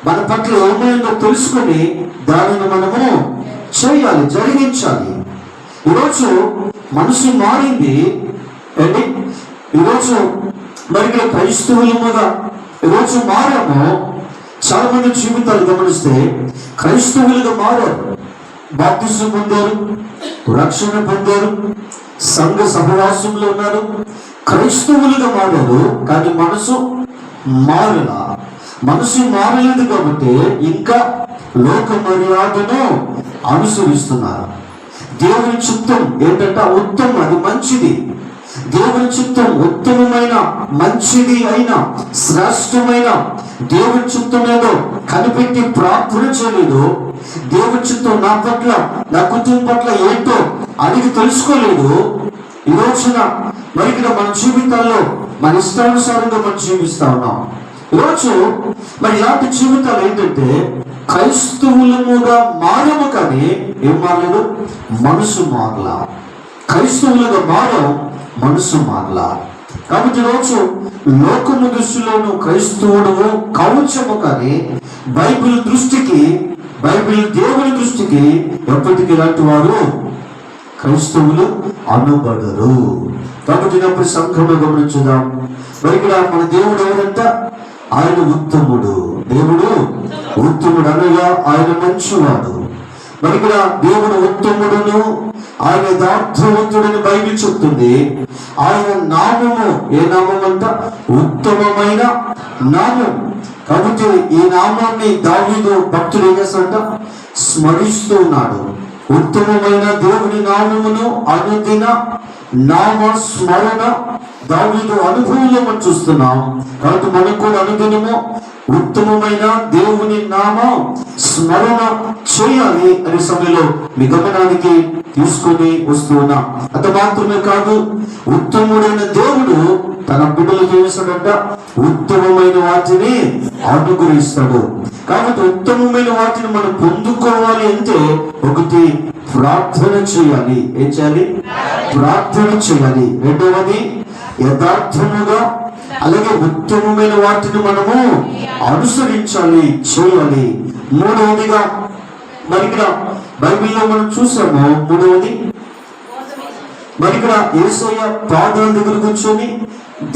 మన పట్ల ఏమైందో తెలుసుకొని దానిని మనము చేయాలి, జరిగించాలి. ఈరోజు మనసు మారింది ఏంటి? ఈరోజు మరి క్రైస్తవులుగా ఈరోజు మారాము. చాలా మంది జీవితాలు గమనిస్తే క్రైస్తవులుగా మారారు, బాప్తిసం పొందారు, రక్షణ పొందారు, సంఘ సహవాసంలో ఉన్నారు, క్రైస్తవులుగా మారారు. కానీ మనసు మారలా. మనసు మారలేదు కాబట్టి ఇంకా లోక మర్యాదను అనుసరిస్తున్నారు. దేవుని చిత్తం ఏంటంటే ఉత్తమం, అది మంచిది. దేవుని చిత్తం ఉత్తమమైన, మంచిది అయిన, శ్రేష్టమైన దేవుని చిత్తం ఏదో కనిపెట్టి ప్రార్థన చేయలేదు. దేవుని చిత్తం నా పట్ల, నా కుటుంబం పట్ల ఏంటో అడిగి తెలుసుకోలేదు. ఈ రోజున మరి ఇక్కడ మన జీవితాల్లో మన ఇష్టానుసారంగా మనం జీవిస్తా ఉన్నాం. ఈరోజు మరి ఇలాంటి జీవితాలు ఏంటంటే క్రైస్తవులముగా మారము, కానీ ఏం మారలేదు? మనసు మారలా. క్రైస్తవులుగా మారం, మనసు మారలా. కాబట్టి ఈరోజు లోకము దృష్టిలోను క్రైస్తవుడు కవచము, కానీ బైబిల్ దృష్టికి, బైబిల్ దేవుని దృష్టికి ఎప్పటికీ ఇలాంటి వారు క్రైస్తవులు అనబడరు. కాబట్టి అప్పుడు సంఘంలో గమనించుదాం. మరి ఇక్కడ మన దేవుడు ఎవరంట? ఆయన ఉత్తముడు. దేవుడు ఉత్తముడు అనగా ఆయన మంచివాడు. మరి ఇక్కడ దేవుడు ఉత్తముడును, ఆయన యథార్థవంతుడని బైబిల్ చెప్తుంది. ఆయన నామము ఏ నామం అంట? ఉత్తమమైన నామం. కాబట్టి ఈ నామాన్ని దావీదు భక్తుడు ఏం చేస్తాడంట? స్మరిస్తూ ఉన్నాడు. ఉత్తమమైన దేవుని నామమును అనుదిన నామ స్మరణ దావీదు అనుభవంలో మనం చూస్తున్నాం. కాబట్టి మనకు కూడా అనుదినము ఉత్తమమైన దేవుని నామ స్మరణ చేయాలి అనే సమయంలో మీ గమనానికి తీసుకొని వస్తూ ఉన్నా. అంత మాత్రమే కాదు, ఉత్తముడైన దేవుడు తన బిడ్డలకు చేస్తాడంట, ఉత్తమమైన వాటిని అనుగ్రహిస్తాడు. కాబట్టి ఉత్తమమైన వాటిని మనం పొందుకోవాలి అంటే ఒకటి ప్రార్థన చేయాలి. ఏం చేయాలి? ప్రార్థన చేయాలి. రెండవది యథార్థముగా, అలాగే ఉత్తమమైన వాటిని మనము అనుసరించాలి, చేయాలి. మూడవదిగా మరి ఇక్కడ బైబిల్లో మనం చూసాము, మూడవది మరి ఇక్కడ యేసయ్య పాదాల దగ్గర కూర్చొని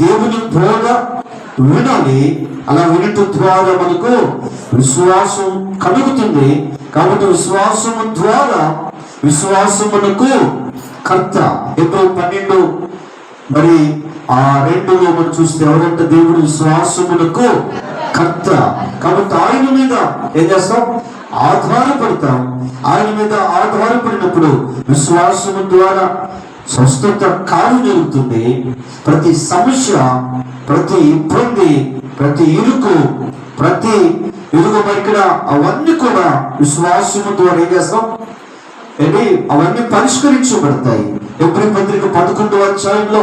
దేవుని బోధ వినాలి. అలా వినటం ద్వారా మనకు విశ్వాసం కలుగుతుంది. కాబట్టి విశ్వాసము ద్వారా, విశ్వాసమునకు కర్త. ఎప్పుడు 12 మరి ఆ 2లో మనం చూస్తే ఎవరంటే దేవుడు విశ్వాసమునకు కర్త. కాబట్టి ఆయన మీద ఏం చేస్తాం? ఆధారపడతాం. ఆయన మీద ఆధారపడినప్పుడు విశ్వాసము ద్వారా స్వస్థత కాలు జరుగుతుంది. ప్రతి సమస్య, ప్రతి ఇబ్బంది, ప్రతి ఇరుకు మరి ఇక్కడ అవన్నీ కూడా విశ్వాసము ద్వారా ఏం చేస్తాం ఏంటి? అవన్నీ పరిష్కరించబడతాయి. ఎబ్రీ పత్రిక 11వ అధ్యాయంలో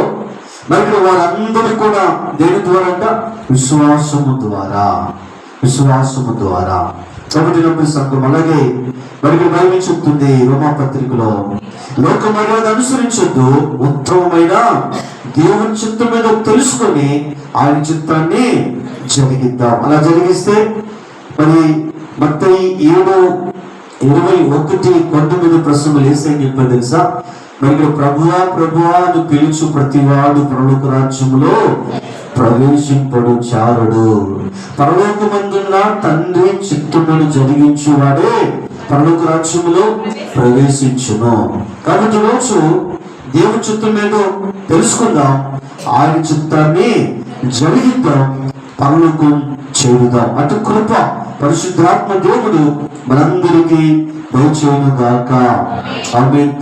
మరి ఇక్కడ వారందరూ కూడా దేని ద్వారా అంట? విశ్వాసము ద్వారా. కాబట్టి నమ్మిన సంఘం అలాగే మరి ఇక్కడ బైబిల్ చెప్తుంది రోమా పత్రికలో, లోక మర్యాద అనుసరించొద్దు, ఉత్తమమైన దేవుని చిత్తం మీద తెలుసుకొని ఆయన చిత్తాన్ని జరిగిద్దాం. అలా జరిగిస్తే మరి మత్తయి 7:21 ప్రసంగులు ఏసని చెప్పారు తెలుసా? మరి ఇక్కడ ప్రభువా అని పిలుచు ప్రతివాడు పరలోక రాజ్యములో ప్రవేశింపడు చారుడు. పరలోకమందున్న తండ్రి చిత్తమును జరిగించువాడే పరలోక రాజ్యములో ప్రవేశించును. కాబట్టి రోజు దేవుని చిత్తం ఏదో తెలుసుకుందాం, ఆయన చిత్తాన్ని జరిగిద్దాం, పరలోకం చేరుదాం. అటు కృప పరిశుద్ధాత్మ దేవుడు మనందరికీ దయచేయును గాక. ఆమేన్.